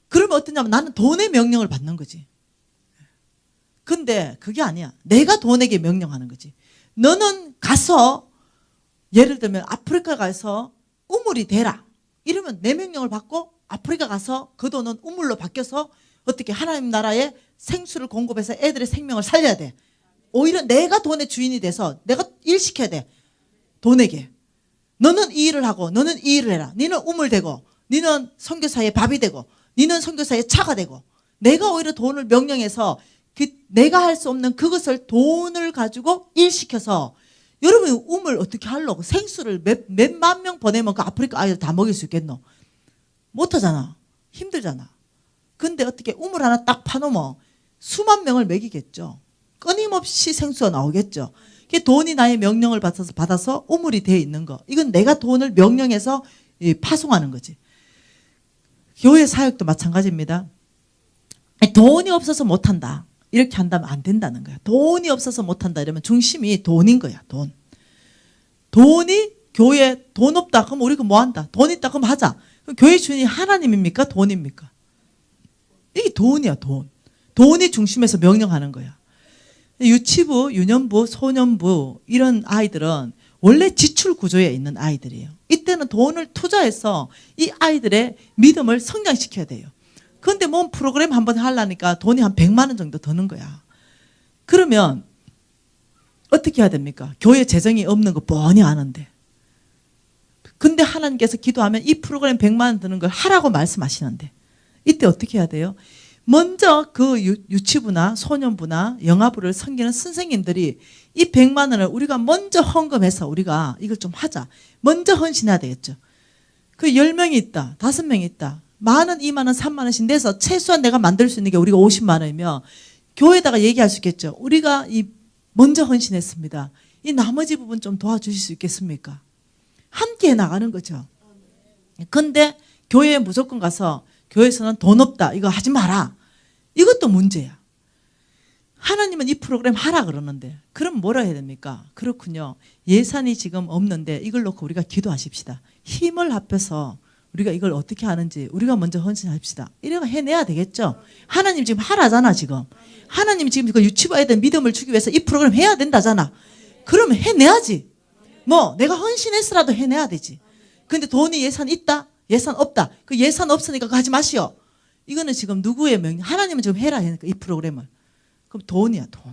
그러면 어떠냐면 나는 돈의 명령을 받는 거지. 근데 그게 아니야. 내가 돈에게 명령하는 거지. 너는 가서 예를 들면 아프리카 가서 우물이 되라. 이러면 내 명령을 받고 아프리카 가서 그 돈은 우물로 바뀌어서 어떻게 하나님 나라에 생수를 공급해서 애들의 생명을 살려야 돼. 오히려 내가 돈의 주인이 돼서 내가 일 시켜야 돼. 돈에게. 너는 이 일을 하고 너는 이 일을 해라. 너는 우물 되고 너는 선교사의 밥이 되고 너는 선교사의 차가 되고, 내가 오히려 돈을 명령해서 내가 할 수 없는 그것을 돈을 가지고 일시켜서, 여러분 우물 어떻게 하려고 생수를 몇만 명 보내면 그 아프리카 아이들 다 먹일 수 있겠노? 못하잖아. 힘들잖아. 근데 어떻게 우물 하나 딱 파놓으면 수만 명을 먹이겠죠. 끊임없이 생수가 나오겠죠. 그게 돈이 나의 명령을 받아서 우물이 되어 있는 거. 이건 내가 돈을 명령해서 파송하는 거지. 교회 사역도 마찬가지입니다. 돈이 없어서 못한다. 이렇게 한다면 안 된다는 거야. 돈이 없어서 못한다 이러면 중심이 돈인 거야. 돈. 돈이 교회에 돈 없다 그럼 우리가 뭐 한다. 돈 있다 그럼 하자. 그럼 교회 주인이 하나님입니까? 돈입니까? 이게 돈이야. 돈. 돈이 중심에서 명령하는 거야. 유치부, 유년부, 소년부 이런 아이들은 원래 지출 구조에 있는 아이들이에요. 이때는 돈을 투자해서 이 아이들의 믿음을 성장시켜야 돼요. 그런데 뭔 프로그램 한번 하려니까 돈이 한 100만 원 정도 드는 거야. 그러면 어떻게 해야 됩니까? 교회 재정이 없는 거 뻔히 아는데. 근데 하나님께서 기도하면 이 프로그램 100만 원 드는 걸 하라고 말씀하시는데 이때 어떻게 해야 돼요? 먼저 그 유치부나 소년부나 영아부를 섬기는 선생님들이 이 100만 원을 우리가 먼저 헌금해서 우리가 이걸 좀 하자. 먼저 헌신해야 되겠죠. 그 10명이 있다. 5명이 있다. 만 원, 2만 원, 3만 원씩 내서 최소한 내가 만들 수 있는 게 우리가 50만 원이면 교회에다가 얘기할 수 있겠죠. 우리가 먼저 헌신했습니다. 이 나머지 부분 좀 도와주실 수 있겠습니까? 함께 나가는 거죠. 근데 교회에 무조건 가서 교회에서는 돈 없다. 이거 하지 마라. 이것도 문제야. 하나님은 이 프로그램 하라 그러는데 그럼 뭐라 해야 됩니까? 그렇군요. 예산이 지금 없는데 이걸 놓고 우리가 기도하십시다. 힘을 합해서 우리가 이걸 어떻게 하는지 우리가 먼저 헌신합시다. 이래가 해내야 되겠죠. 하나님 지금 하라잖아 지금. 하나님이 지금 그 유치부 애들 믿음을 주기 위해서 이 프로그램 해야 된다잖아. 그러면 해내야지. 뭐 내가 헌신했으라도 해내야 되지. 근데 돈이 예산 있다? 예산 없다. 그 예산 없으니까 그거 하지 마시오. 이거는 지금 누구의 명령? 하나님은 지금 해라 하니까 이 프로그램을. 그럼 돈이야 돈.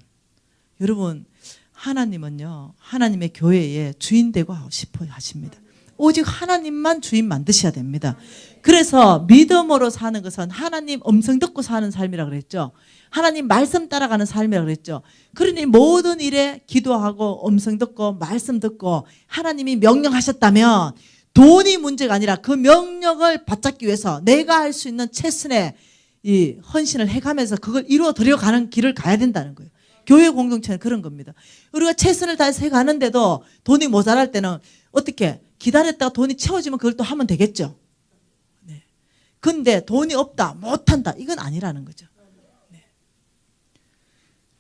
여러분 하나님은요. 하나님의 교회에 주인 되고 싶어 하십니다. 오직 하나님만 주인 만드셔야 됩니다. 그래서 믿음으로 사는 것은 하나님 음성 듣고 사는 삶이라고 그랬죠. 하나님 말씀 따라가는 삶이라고 그랬죠. 그러니 모든 일에 기도하고 음성 듣고 말씀 듣고 하나님이 명령하셨다면 돈이 문제가 아니라 그 명령을 받잡기 위해서 내가 할 수 있는 최선의 이 헌신을 해가면서 그걸 이루어 들여가는 길을 가야 된다는 거예요. 교회 공동체는 그런 겁니다. 우리가 최선을 다해서 해가는데도 돈이 모자랄 때는 어떻게 기다렸다가 돈이 채워지면 그걸 또 하면 되겠죠. 네. 근데 돈이 없다, 못한다 이건 아니라는 거죠. 네.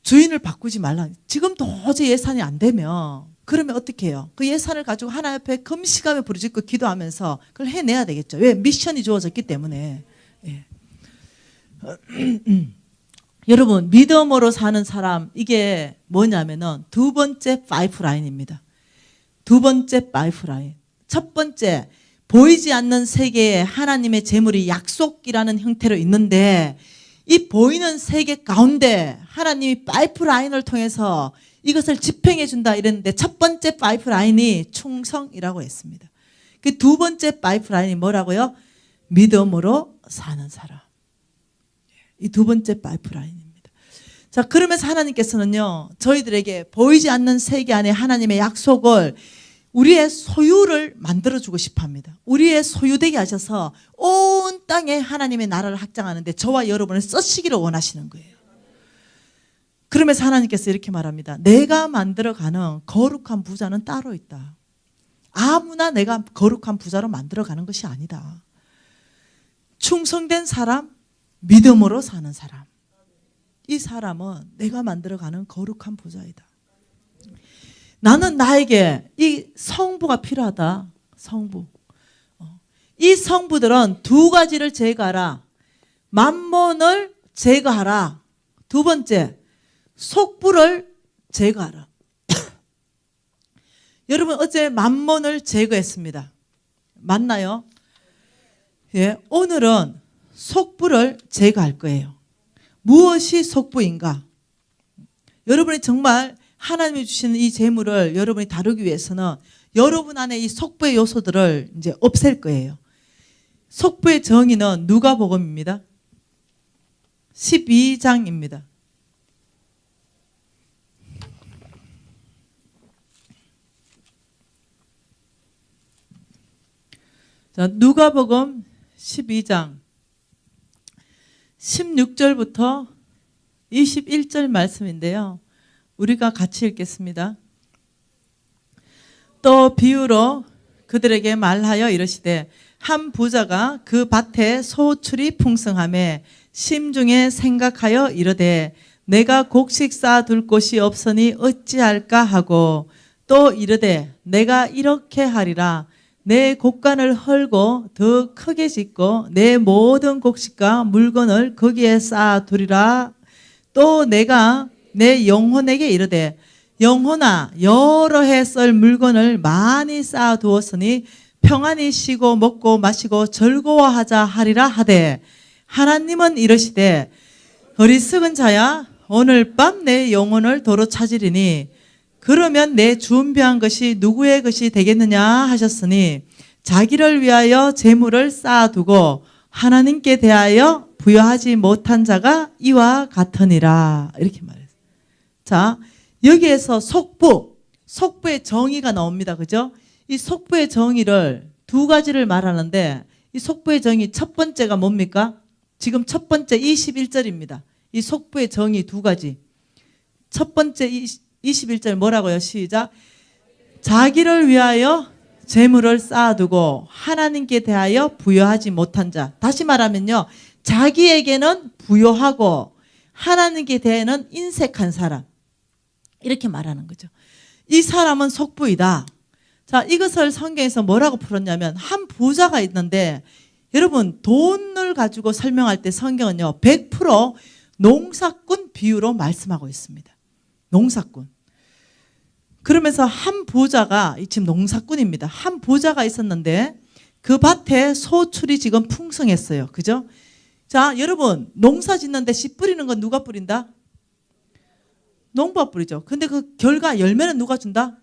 주인을 바꾸지 말라. 지금 도저히 예산이 안 되면 그러면 어떻게 해요? 그 예산을 가지고 하나님 앞에 금식하며 부르짖고 기도하면서 그걸 해내야 되겠죠. 왜? 미션이 주어졌기 때문에. 예. 여러분 믿음으로 사는 사람 이게 뭐냐면은 두 번째 파이프라인입니다. 두 번째 파이프라인. 첫 번째 보이지 않는 세계에 하나님의 재물이 약속이라는 형태로 있는데 이 보이는 세계 가운데 하나님이 파이프라인을 통해서 이것을 집행해 준다 이랬는데 첫 번째 파이프라인이 충성이라고 했습니다. 그 두 번째 파이프라인이 뭐라고요? 믿음으로 사는 사람. 이 두 번째 파이프라인입니다. 자, 그러면서 하나님께서는요, 저희들에게 보이지 않는 세계 안에 하나님의 약속을 우리의 소유를 만들어주고 싶어 합니다. 우리의 소유되게 하셔서 온 땅에 하나님의 나라를 확장하는데 저와 여러분을 쓰시기를 원하시는 거예요. 그러면서 하나님께서 이렇게 말합니다. 내가 만들어가는 거룩한 부자는 따로 있다. 아무나 내가 거룩한 부자로 만들어가는 것이 아니다. 충성된 사람, 믿음으로 사는 사람. 이 사람은 내가 만들어가는 거룩한 부자이다. 나는 나에게 이 성부가 필요하다. 성부. 이 성부들은 두 가지를 제거하라. 만몬을 제거하라. 두 번째, 속부를 제거하라. 여러분 어제 만몬을 제거했습니다. 맞나요? 예, 오늘은 속부를 제거할 거예요. 무엇이 속부인가? 여러분이 정말 하나님이 주시는 이 재물을 여러분이 다루기 위해서는 여러분 안에 이 속부의 요소들을 이제 없앨 거예요. 속부의 정의는 누가복음입니다. 12장입니다. 자, 누가복음 12장 16절부터 21절 말씀인데요. 우리가 같이 읽겠습니다. 또 비유로 그들에게 말하여 이르시되 한 부자가 그 밭에 소출이 풍성하매 심중에 생각하여 이르되 내가 곡식 쌓아둘 곳이 없으니 어찌할까 하고 또 이르되 내가 이렇게 하리라 내 곡간을 헐고 더 크게 짓고 내 모든 곡식과 물건을 거기에 쌓아두리라 또 내가 내 영혼에게 이르되 영혼아 여러 해 쓸 물건을 많이 쌓아두었으니 평안히 쉬고 먹고 마시고 즐거워하자 하리라 하되 하나님은 이르시되 어리석은 자야 오늘 밤 내 영혼을 도로 찾으리니 그러면 내 준비한 것이 누구의 것이 되겠느냐 하셨으니 자기를 위하여 재물을 쌓아두고 하나님께 대하여 부여하지 못한 자가 이와 같으니라 이렇게 말했어요. 자, 여기에서 속부의 정의가 나옵니다. 그죠? 이 속부의 정의를 두 가지를 말하는데 이 속부의 정의 첫 번째가 뭡니까? 지금 첫 번째 21절입니다. 이 속부의 정의 두 가지. 첫 번째 21절 뭐라고요? 시작. 자기를 위하여 재물을 쌓아두고 하나님께 대하여 부여하지 못한 자. 다시 말하면요. 자기에게는 부여하고 하나님께 대해는 인색한 사람. 이렇게 말하는 거죠. 이 사람은 속부이다. 자, 이것을 성경에서 뭐라고 풀었냐면 한 부자가 있는데 여러분 돈을 가지고 설명할 때 성경은요 100% 농사꾼 비유로 말씀하고 있습니다. 농사꾼. 그러면서 한 부자가 지금 농사꾼입니다. 한 부자가 있었는데 그 밭에 소출이 지금 풍성했어요. 그죠? 자, 여러분 농사 짓는데 씨 뿌리는 건 누가 뿌린다? 농부가 뿌리죠. 근데 그 결과 열매는 누가 준다?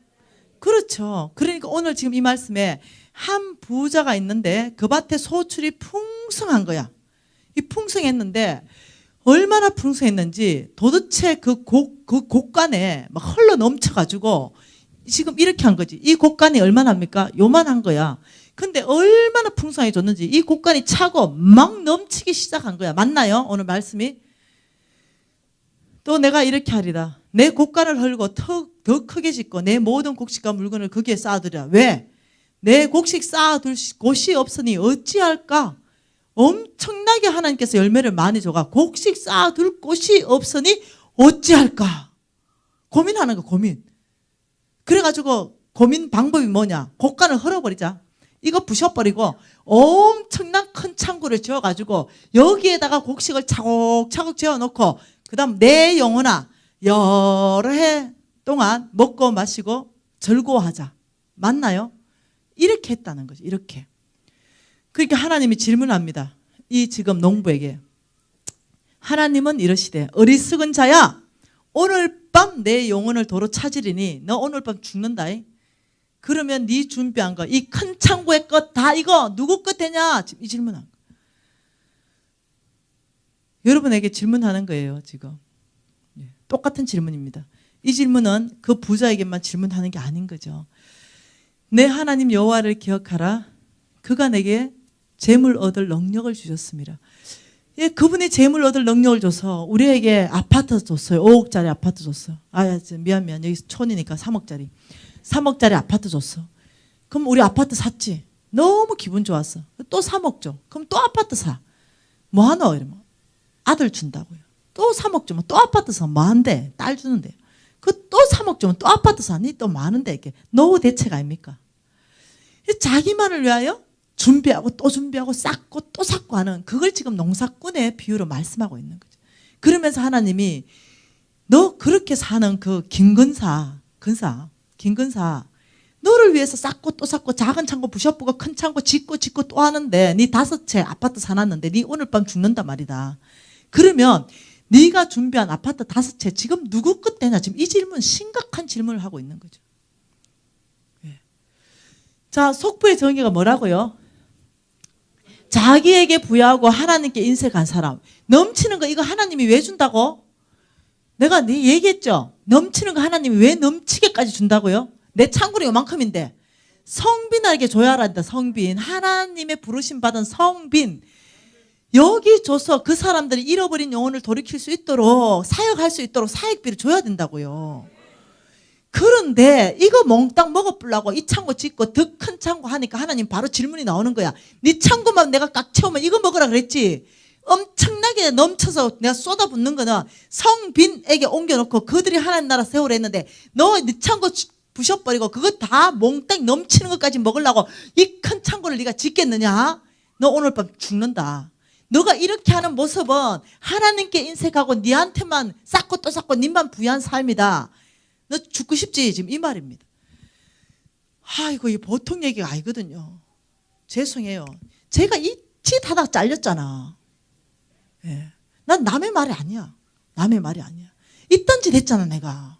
그렇죠. 그러니까 오늘 지금 이 말씀에 한 부자가 있는데 그 밭에 소출이 풍성한 거야. 이 풍성했는데 얼마나 풍성했는지 도대체 그 곡간에 막 흘러 넘쳐가지고 지금 이렇게 한 거지. 이 곡간이 얼마나 합니까? 요만한 거야. 근데 얼마나 풍성해졌는지 이 곡간이 차고 막 넘치기 시작한 거야. 맞나요? 오늘 말씀이? 또 내가 이렇게 하리라. 내 곡간을 헐고 더 크게 짓고 내 모든 곡식과 물건을 거기에 쌓아두리라. 왜? 내 곡식 쌓아둘 곳이 없으니 어찌할까? 엄청나게 하나님께서 열매를 많이 줘가 곡식 쌓아둘 곳이 없으니 어찌할까? 고민하는 거 고민. 그래가지고 고민 방법이 뭐냐? 곡간을 헐어버리자. 이거 부셔버리고 엄청난 큰 창고를 지어가지고 여기에다가 곡식을 차곡차곡 지어놓고 그 다음 내 영혼아 여러 해 동안 먹고 마시고 즐거워하자. 맞나요? 이렇게 했다는 거죠. 이렇게. 그러니까 하나님이 질문합니다. 이 지금 농부에게. 하나님은 이러시되 어리석은 자야 오늘 밤 내 영혼을 도로 찾으리니 너 오늘 밤 죽는다. 그러면 네 준비한 거 이 큰 창고의 것 다 이거 누구 것 되냐? 지금 이 질문한 거. 여러분에게 질문하는 거예요. 지금. 똑같은 질문입니다. 이 질문은 그 부자에게만 질문하는 게 아닌 거죠. 내 하나님 여호와를 기억하라. 그가 내게 재물 얻을 능력을 주셨습니다. 예, 그분이 재물 얻을 능력을 줘서 우리에게 아파트 줬어요. 5억짜리 아파트 줬어. 미안. 여기 촌이니까 3억짜리. 3억짜리 아파트 줬어. 그럼 우리 아파트 샀지. 너무 기분 좋았어. 또 3억 줘. 그럼 또 아파트 사. 뭐 하노? 이러면 아들 준다고요. 또 3억 주면 또 아파트 사. 뭐 한대? 딸 주는데. 그 또 3억 주면 또 아파트 사니? 또 많은데 이렇게 노후 대책 아닙니까? 자기만을 위하여 준비하고 또 준비하고 쌓고 또 쌓고 하는 그걸 지금 농사꾼의 비유로 말씀하고 있는 거죠. 그러면서 하나님이 너 그렇게 사는 그 김근사 너를 위해서 쌓고 또 쌓고 작은 창고 부셔보고 큰 창고 짓고 또 하는데 네 5채 아파트 사놨는데 네 오늘 밤 죽는단 말이다. 그러면 네가 준비한 아파트 5채 지금 누구 것 되냐? 지금 이 질문 심각한 질문을 하고 있는 거죠. 자, 속부의 정의가 뭐라고요? 자기에게 부여하고 하나님께 인색한 사람. 넘치는 거 이거 하나님이 왜 준다고? 내가 네 얘기했죠. 넘치는 거 하나님이 왜 넘치게까지 준다고요? 내 창고는 요만큼인데 성빈에게 줘야 한다. 성빈. 하나님의 부르심 받은 성빈. 여기 줘서 그 사람들이 잃어버린 영혼을 돌이킬 수 있도록 사역할 수 있도록 사역비를 줘야 된다고요. 그런데 이거 몽땅 먹어보려고 이 창고 짓고 더 큰 창고 하니까 하나님 바로 질문이 나오는 거야. 네 창고만 내가 꽉 채우면 이거 먹으라 그랬지. 엄청나게 넘쳐서 내가 쏟아붓는 거는 성빈에게 옮겨놓고 그들이 하나님 나라 세우라 했는데 너 네 창고 부셔버리고 그거 다 몽땅 넘치는 것까지 먹으려고 이 큰 창고를 네가 짓겠느냐? 너 오늘 밤 죽는다. 너가 이렇게 하는 모습은 하나님께 인색하고 니한테만 쌓고 또 쌓고 니만 부유한 삶이다. 너 죽고 싶지? 지금 이 말입니다. 아이고, 이 보통 얘기가 아니거든요. 죄송해요. 제가 이치다다 잘렸잖아. 예. 난 남의 말이 아니야. 남의 말이 아니야. 이딴 짓 했잖아, 내가.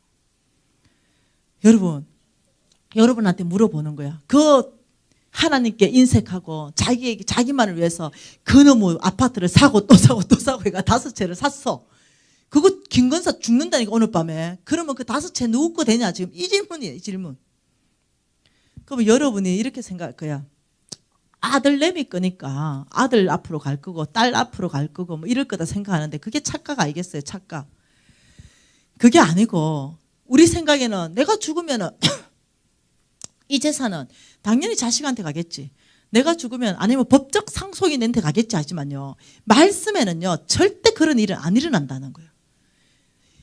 여러분한테 물어보는 거야. 그 하나님께 인색하고 자기만을 위해서 그놈의 아파트를 사고 또 사고 또 사고 해가 5채를 샀어. 그거 김건사 죽는다니까, 오늘 밤에. 그러면 그 5채 누구 거 되냐? 지금 이 질문이에요, 이 질문. 그러면 여러분이 이렇게 생각할 거야. 아들 내미 거니까 아들 앞으로 갈 거고 딸 앞으로 갈 거고 뭐 이럴 거다 생각하는데 그게 착각 아니겠어요? 착각. 그게 아니고 우리 생각에는 내가 죽으면은 이 재산은 당연히 자식한테 가겠지. 내가 죽으면 아니면 법적 상속이 내한테 가겠지 하지만요. 말씀에는요. 절대 그런 일은 안 일어난다는 거예요.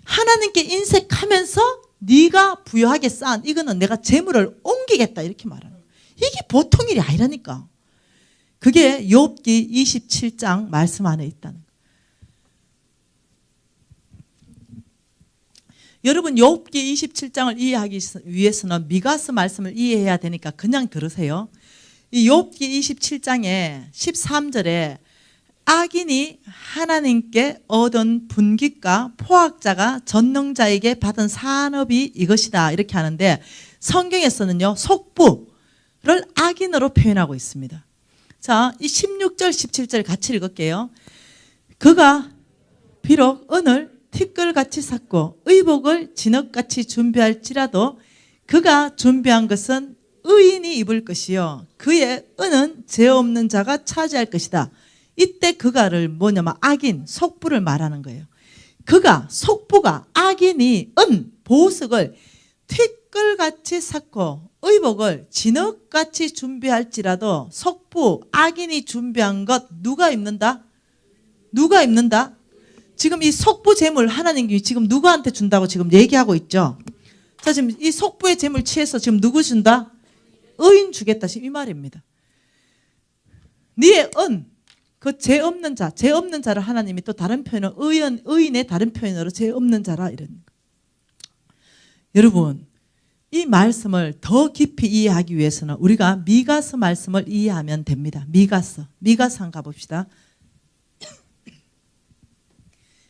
하나님께 인색하면서 네가 부유하게 쌓은 이거는 내가 재물을 옮기겠다 이렇게 말하는 거예요. 이게 보통 일이 아니라니까. 그게 욥기 27장 말씀 안에 있다는 거예요. 여러분 욥기 27장을 이해하기 위해서는 미가서 말씀을 이해해야 되니까 그냥 들으세요. 이 욥기 27장에 13절에 악인이 하나님께 얻은 분깃과 포악자가 전능자에게 받은 산업이 이것이다 이렇게 하는데 성경에서는요 속부를 악인으로 표현하고 있습니다. 자, 이 16절 17절 같이 읽을게요. 그가 비록 은을 티끌같이 샀고 의복을 진흙같이 준비할지라도 그가 준비한 것은 의인이 입을 것이요 그의 은은 죄 없는 자가 차지할 것이다. 이때 그가를 뭐냐면 악인, 속부를 말하는 거예요. 그가, 속부가, 악인이 은, 보석을 티끌같이 샀고 의복을 진흙같이 준비할지라도 속부, 악인이 준비한 것 누가 입는다? 누가 입는다? 지금 이 속부 재물 하나님이 지금 누구한테 준다고 지금 얘기하고 있죠. 자, 지금 이 속부의 재물 취해서 지금 누구 준다? 의인 주겠다. 지금 이 말입니다. 네의 은, 그 죄 없는 자, 죄 없는 자를 하나님이 또 다른 표현은 의인의 다른 표현으로 죄 없는 자라 이런 거. 여러분, 이 말씀을 더 깊이 이해하기 위해서는 우리가 미가서 말씀을 이해하면 됩니다. 미가서 한번 가봅시다.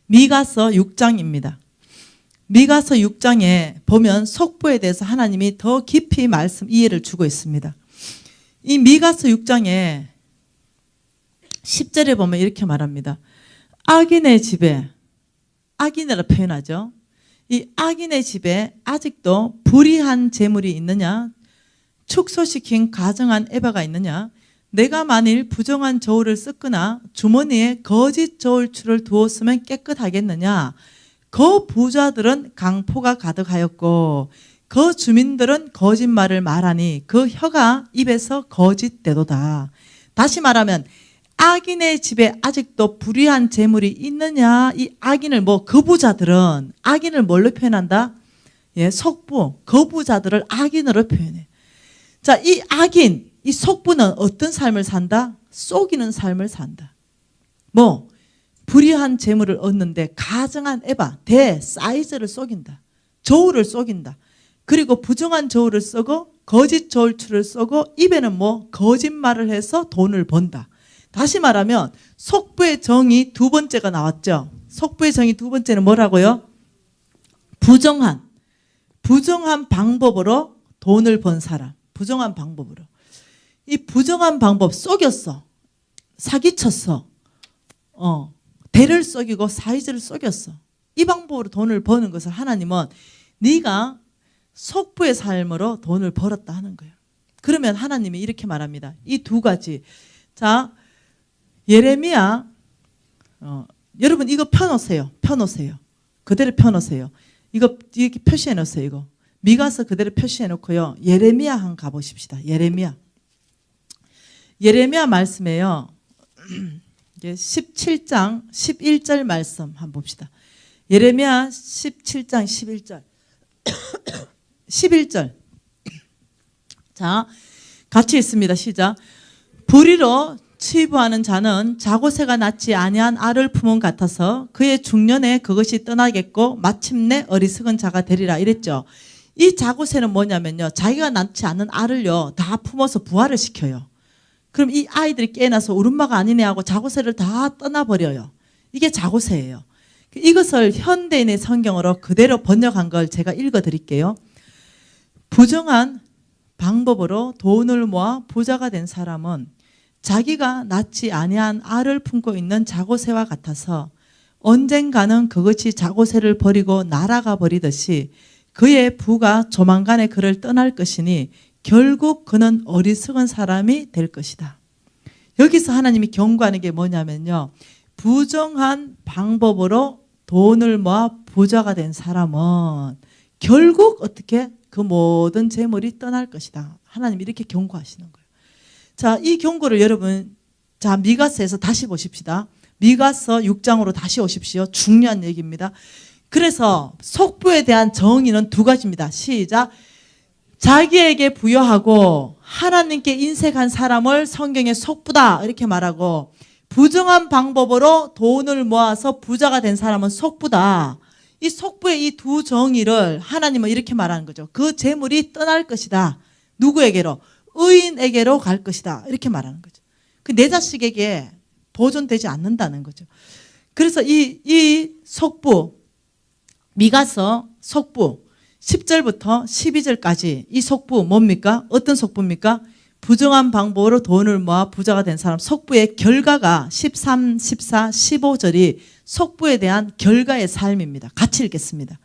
미가서 6장입니다. 미가서 6장에 보면 속부에 대해서 하나님이 더 깊이 말씀 이해를 주고 있습니다. 이 미가서 6장에 10절에 보면 이렇게 말합니다. 악인의 집에, 악인이라 표현하죠. 이 악인의 집에 아직도 불의한 재물이 있느냐? 축소시킨 가정한 에바가 있느냐? 내가 만일 부정한 저울을 썼거나 주머니에 거짓 저울추를 두었으면 깨끗하겠느냐? 그 부자들은 강포가 가득하였고 그 주민들은 거짓말을 말하니 그 혀가 입에서 거짓되도다. 다시 말하면 악인의 집에 아직도 불의한 재물이 있느냐? 이 악인을 그 부자들은 악인을 뭘로 표현한다? 예, 속부, 그 부자들을 악인으로 표현해. 자, 이 악인, 이 속부는 어떤 삶을 산다? 속이는 삶을 산다. 불의한 재물을 얻는데 가정한 에바, 대 사이즈를 속인다. 저울을 속인다. 그리고 부정한 저울을 쓰고 거짓 저울추를 쓰고 입에는 거짓말을 해서 돈을 번다. 다시 말하면 속부의 정의 두 번째가 나왔죠. 속부의 정의 두 번째는 뭐라고요? 부정한 방법으로 돈을 번 사람. 부정한 방법으로. 이 부정한 방법 속였어. 사기쳤어. 대를 속이고 사이즈를 속였어. 이 방법으로 돈을 버는 것을 하나님은 네가 속부의 삶으로 돈을 벌었다 하는 거예요. 그러면 하나님이 이렇게 말합니다. 이 두 가지. 자, 예레미야, 여러분 이거 펴놓으세요. 그대로 펴놓으세요. 이거 이렇게 표시해 놓으세요. 이거 미가서 그대로 표시해 놓고요. 예레미야 한번 가보십시다. 예레미야 말씀에요. 17장 11절 말씀 한번 봅시다. 예레미야 17장 11절 11절 자, 같이 읽습니다. 시작. 불의로 취부하는 자는 자고새가 낳지 아니한 알을 품은 같아서 그의 중년에 그것이 떠나겠고 마침내 어리석은 자가 되리라 이랬죠. 이 자고새는 뭐냐면요, 자기가 낳지 않는 알을요 다 품어서 부화를 시켜요. 그럼 이 아이들이 깨어나서 우름마가 아니네 하고 자고새를 다 떠나버려요. 이게 자고새예요. 이것을 현대인의 성경어로 그대로 번역한 걸 제가 읽어드릴게요. 부정한 방법으로 돈을 모아 부자가 된 사람은 자기가 낳지 아니한 알을 품고 있는 자고새와 같아서 언젠가는 그것이 자고새를 버리고 날아가 버리듯이 그의 부가 조만간에 그를 떠날 것이니 결국 그는 어리석은 사람이 될 것이다. 여기서 하나님이 경고하는 게 뭐냐면요, 부정한 방법으로 돈을 모아 부자가 된 사람은 결국 어떻게 그 모든 재물이 떠날 것이다. 하나님이 이렇게 경고하시는 거예요. 자, 이 경고를 여러분, 자, 미가서에서 다시 보십시다. 미가서 6장으로 다시 오십시오. 중요한 얘기입니다. 그래서 속부에 대한 정의는 두 가지입니다. 시작. 자기에게 부여하고 하나님께 인색한 사람을 성경에 속부다 이렇게 말하고, 부정한 방법으로 돈을 모아서 부자가 된 사람은 속부다. 이 속부의 이 두 정의를 하나님은 이렇게 말하는 거죠. 그 재물이 떠날 것이다. 누구에게로? 의인에게로 갈 것이다. 이렇게 말하는 거죠. 그 내 자식에게 보존되지 않는다는 거죠. 그래서 이 속부, 미가서 속부 10절부터 12절까지 이 속부 뭡니까? 어떤 속부입니까? 부정한 방법으로 돈을 모아 부자가 된 사람 속부의 결과가 13, 14, 15절이 속부에 대한 결과의 삶입니다. 같이 읽겠습니다.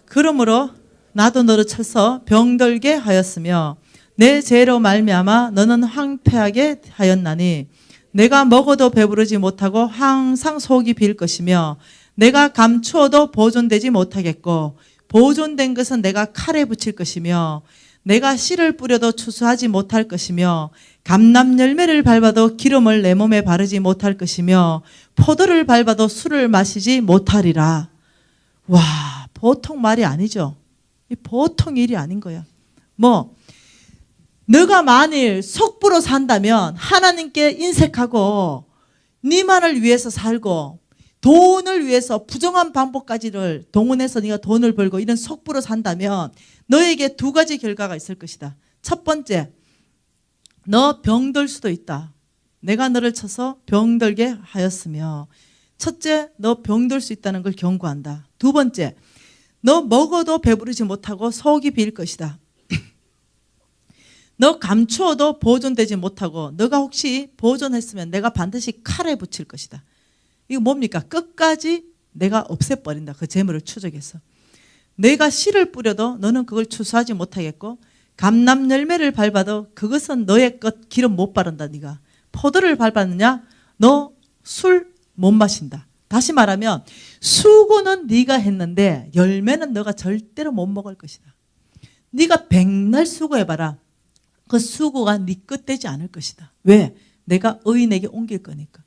그러므로 나도 너를 쳐서 병들게 하였으며 내 죄로 말미암아 너는 황폐하게 하였나니 내가 먹어도 배부르지 못하고 항상 속이 빌 것이며 내가 감추어도 보존되지 못하겠고 보존된 것은 내가 칼에 붙일 것이며 내가 씨를 뿌려도 추수하지 못할 것이며 감람 열매를 밟아도 기름을 내 몸에 바르지 못할 것이며 포도를 밟아도 술을 마시지 못하리라. 와, 보통 말이 아니죠. 보통 일이 아닌 거야. 너가 만일 속부로 산다면 하나님께 인색하고 네만을 위해서 살고 돈을 위해서 부정한 방법까지를 동원해서 네가 돈을 벌고 이런 속부로 산다면 너에게 두 가지 결과가 있을 것이다. 첫 번째, 너 병들 수도 있다. 내가 너를 쳐서 병들게 하였으며, 첫째, 너 병들 수 있다는 걸 경고한다. 두 번째, 너 먹어도 배부르지 못하고 속이 빌 것이다. 너 감추어도 보존되지 못하고 너가 혹시 보존했으면 내가 반드시 칼에 붙일 것이다. 이거 뭡니까? 끝까지 내가 없애버린다. 그 재물을 추적해서. 내가 씨를 뿌려도 너는 그걸 추수하지 못하겠고 감람 열매를 밟아도 그것은 너의 것 기름 못 바른다. 네가 포도를 밟았느냐? 너 술 못 마신다. 다시 말하면 수고는 네가 했는데 열매는 너가 절대로 못 먹을 것이다. 네가 백날 수고해봐라. 그 수고가 네 끝 되지 않을 것이다. 왜? 내가 의인에게 옮길 거니까.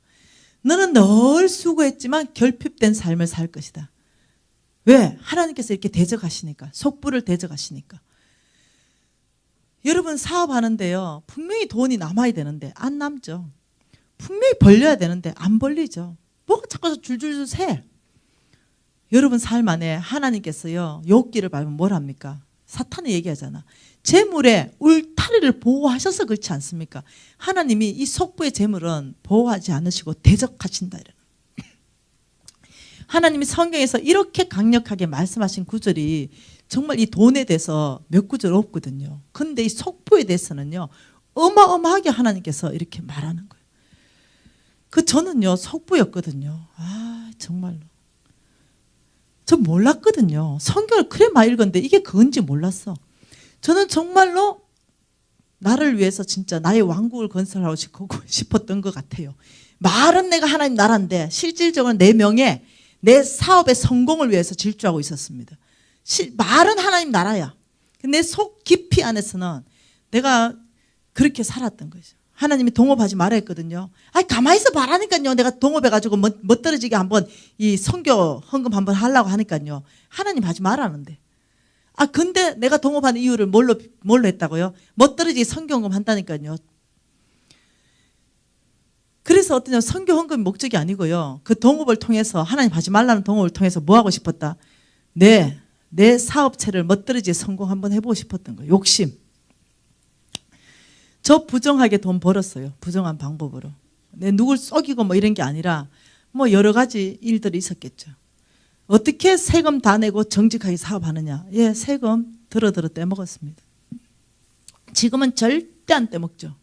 너는 늘 수고했지만 결핍된 삶을 살 것이다. 왜? 하나님께서 이렇게 대적하시니까. 속부를 대적하시니까. 여러분 사업하는데요, 분명히 돈이 남아야 되는데 안 남죠. 분명히 벌려야 되는데 안 벌리죠. 뭐가 자꾸 줄줄줄 새. 여러분 삶 안에 하나님께서요, 욥기를 밟으면 뭘 합니까? 사탄이 얘기하잖아. 재물에 울타리를 보호하셔서 그렇지 않습니까? 하나님이 이 속부의 재물은 보호하지 않으시고 대적하신다. 하나님이 성경에서 이렇게 강력하게 말씀하신 구절이 정말 이 돈에 대해서 몇 구절 없거든요. 그런데 이 속부에 대해서는요, 어마어마하게 하나님께서 이렇게 말하는 거예요. 저는요 속부였거든요. 아, 정말로 저 몰랐거든요. 성경을 그래 많이 읽었는데 이게 그건지 몰랐어. 저는 정말로 나를 위해서 진짜 나의 왕국을 건설하고 싶었던 것 같아요. 말은 내가 하나님 나라인데 실질적으로 내 명예, 내 사업의 성공을 위해서 질주하고 있었습니다. 말은 하나님 나라야. 내 속 깊이 안에서는 내가 그렇게 살았던 거죠. 하나님이 동업하지 말아 했거든요. 아니 가만히 있어 봐라니까요. 내가 동업해가지고 멋들어지게 한번 이 선교 헌금 한번 하려고 하니까요. 하나님 하지 말라는데. 아 근데 내가 동업하는 이유를 뭘로 했다고요? 멋들어지게 선교 헌금 한다니까요. 여기서 어떠냐, 선교 헌금이 목적이 아니고요. 그 동업을 통해서, 하나님 하지 말라는 동업을 통해서 뭐 하고 싶었다? 내 사업체를 멋들어지게 성공 한번 해보고 싶었던 거예요. 욕심. 저 부정하게 돈 벌었어요. 부정한 방법으로. 내 누굴 속이고 뭐 이런 게 아니라 뭐 여러 가지 일들이 있었겠죠. 어떻게 세금 다 내고 정직하게 사업하느냐. 예, 세금 들어 떼먹었습니다. 지금은 절대 안 떼먹죠.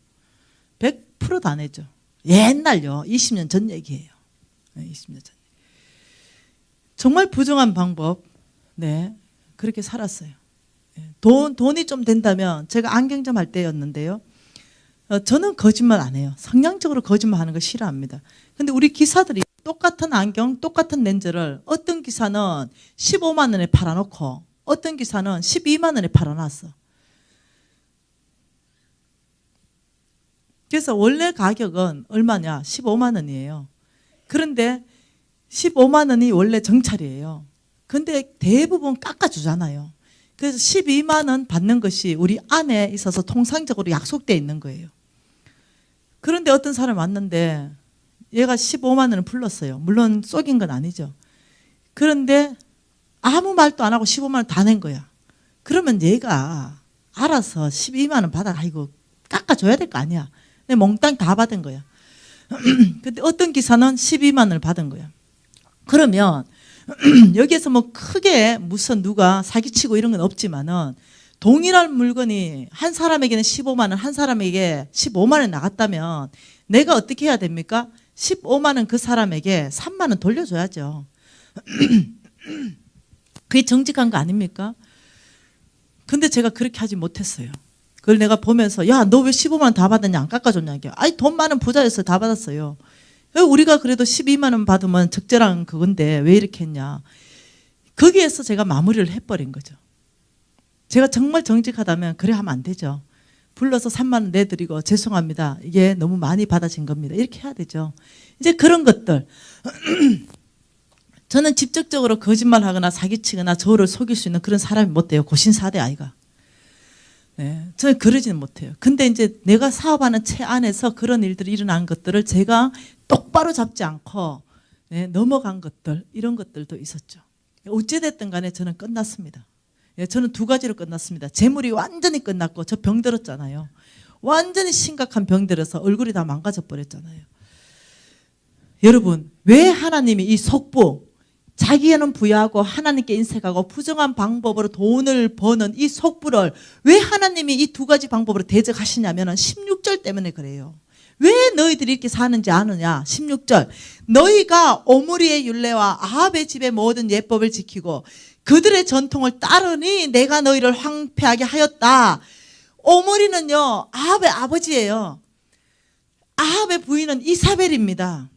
100% 다 내죠. 옛날요. 20년 전 얘기예요. 20년 전. 정말 부정한 방법. 네, 그렇게 살았어요. 돈이 좀 된다면, 제가 안경점 할 때였는데요. 저는 거짓말 안 해요. 성향적으로 거짓말 하는 거 싫어합니다. 근데 우리 기사들이 똑같은 안경, 똑같은 렌즈를 어떤 기사는 15만 원에 팔아놓고 어떤 기사는 12만 원에 팔아놨어. 그래서 원래 가격은 얼마냐? 15만 원이에요. 그런데 15만 원이 원래 정찰이에요. 근데 대부분 깎아주잖아요. 그래서 12만 원 받는 것이 우리 안에 있어서 통상적으로 약속되어 있는 거예요. 그런데 어떤 사람이 왔는데 얘가 15만 원을 불렀어요. 물론 속인 건 아니죠. 그런데 아무 말도 안 하고 15만 원 다 낸 거야. 그러면 얘가 알아서 12만 원 받아, 아이고 깎아줘야 될 거 아니야. 내 몽땅 다 받은 거야. 근데 어떤 기사는 12만 원을 받은 거야. 그러면 여기에서 뭐 크게 무슨 누가 사기치고 이런 건 없지만은 동일한 물건이 한 사람에게는 15만 원, 한 사람에게 15만 원 나갔다면 내가 어떻게 해야 됩니까? 15만 원 그 사람에게 3만 원 돌려줘야죠. 그게 정직한 거 아닙니까? 근데 제가 그렇게 하지 못했어요. 그걸 내가 보면서, 야, 너 왜 15만 원 다 받았냐? 안 깎아줬냐? 아니, 돈 많은 부자였어요. 다 받았어요. 우리가 그래도 12만 원 받으면 적절한 그건데 왜 이렇게 했냐. 거기에서 제가 마무리를 해버린 거죠. 제가 정말 정직하다면 그래 하면 안 되죠. 불러서 3만 원 내드리고 죄송합니다. 이게 너무 많이 받아진 겁니다. 이렇게 해야 되죠. 이제 그런 것들. 저는 직접적으로 거짓말하거나 사기치거나 저를 속일 수 있는 그런 사람이 못 돼요. 고신사대 아이가. 네, 저는 그러지는 못해요. 근데 이제 내가 사업하는 채 안에서 그런 일들이 일어난 것들을 제가 똑바로 잡지 않고 넘어간 것들, 이런 것들도 있었죠. 어찌됐든 간에 저는 끝났습니다. 저는 두 가지로 끝났습니다. 재물이 완전히 끝났고, 저 병들었잖아요. 완전히 심각한 병들어서 얼굴이 다 망가져 버렸잖아요. 여러분, 왜 하나님이 이 속부, 자기에는 부여하고 하나님께 인색하고 부정한 방법으로 돈을 버는 이 속부를 왜 하나님이 이 두 가지 방법으로 대적하시냐면 16절 때문에 그래요. 왜 너희들이 이렇게 사는지 아느냐? 16절. 너희가 오므리의 율례와 아합의 집의 모든 예법을 지키고 그들의 전통을 따르니 내가 너희를 황폐하게 하였다. 오므리는요, 아합의 아버지예요. 아합의 부인은 이사벨입니다.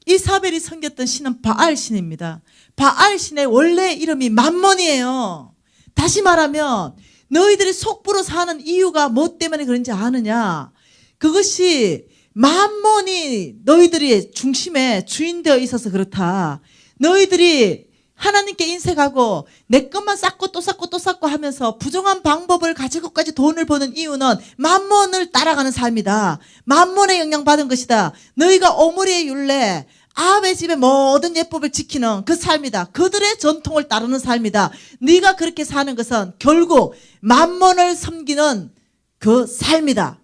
이사벨이 섬겼던 신은 바알 신입니다. 바알 신의 원래 이름이 맘몬이에요. 다시 말하면 너희들이 속부로 사는 이유가 뭐 때문에 그런지 아느냐? 그것이 맘몬이 너희들이 중심에 주인되어 있어서 그렇다. 너희들이 하나님께 인색하고 내 것만 쌓고 또 쌓고 또 쌓고 하면서 부정한 방법을 가지고까지 돈을 버는 이유는 맘몬을 따라가는 삶이다. 맘몬의 영향받은 것이다. 너희가 오므리의 율례, 아합의 집의 모든 예법을 지키는 그 삶이다. 그들의 전통을 따르는 삶이다. 네가 그렇게 사는 것은 결국 맘몬을 섬기는 그 삶이다.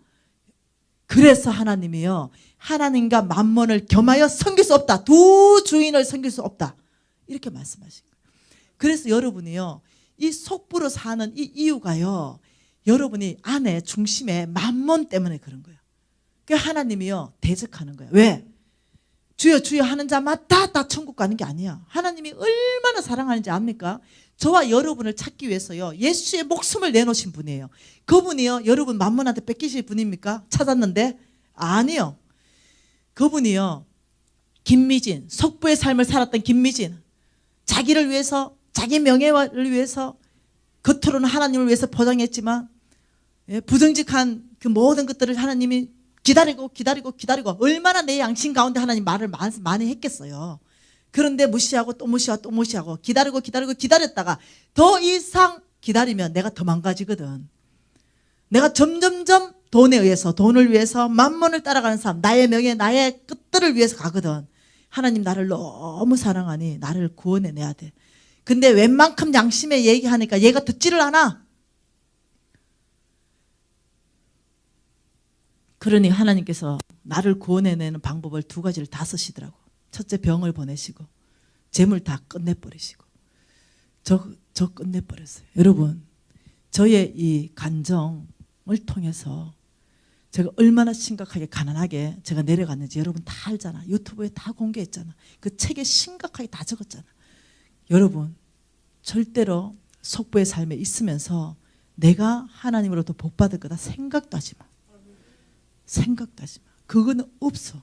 그래서 하나님이요, 하나님과 맘몬을 겸하여 섬길 수 없다. 두 주인을 섬길 수 없다. 이렇게 말씀하신 거예요. 그래서 여러분이요, 이 속부로 사는 이 이유가요, 여러분이 안에 중심에 맘몬 때문에 그런 거예요. 그러니까 하나님이요, 대적하는 거예요. 왜? 주여 주여 하는 자마다 다 천국 가는 게 아니야. 하나님이 얼마나 사랑하는지 압니까? 저와 여러분을 찾기 위해서요, 예수의 목숨을 내놓으신 분이에요. 그분이요, 여러분 맘몬한테 뺏기실 분입니까? 찾았는데? 아니요. 그분이요, 김미진, 속부의 삶을 살았던 김미진, 자기를 위해서, 자기 명예를 위해서 겉으로는 하나님을 위해서 포장했지만 부정직한 그 모든 것들을 하나님이 기다리고 얼마나 내 양심 가운데 하나님 말을 많이 했겠어요. 그런데 무시하고 또 무시하고 또 무시하고 기다렸다가 더 이상 기다리면 내가 더 망가지거든. 내가 점점점 돈에 의해서, 돈을 위해서 맘몬을 따라가는 삶, 나의 명예, 나의 것들을 위해서 가거든. 하나님 나를 너무 사랑하니 나를 구원해내야 돼. 근데 웬만큼 양심에 얘기하니까 얘가 듣지를 않아. 그러니 하나님께서 나를 구원해내는 방법을 두 가지를 다 쓰시더라고. 첫째, 병을 보내시고 재물 다 끝내버리시고. 저 끝내버렸어요. 여러분, 저의 이 간정을 통해서 제가 얼마나 심각하게 가난하게 제가 내려갔는지 여러분 다 알잖아. 유튜브에 다 공개했잖아. 그 책에 심각하게 다 적었잖아. 여러분, 절대로 속부의 삶에 있으면서 내가 하나님으로부터 복 받을 거다 생각도 하지 마. 생각도 하지 마. 그거는 없어.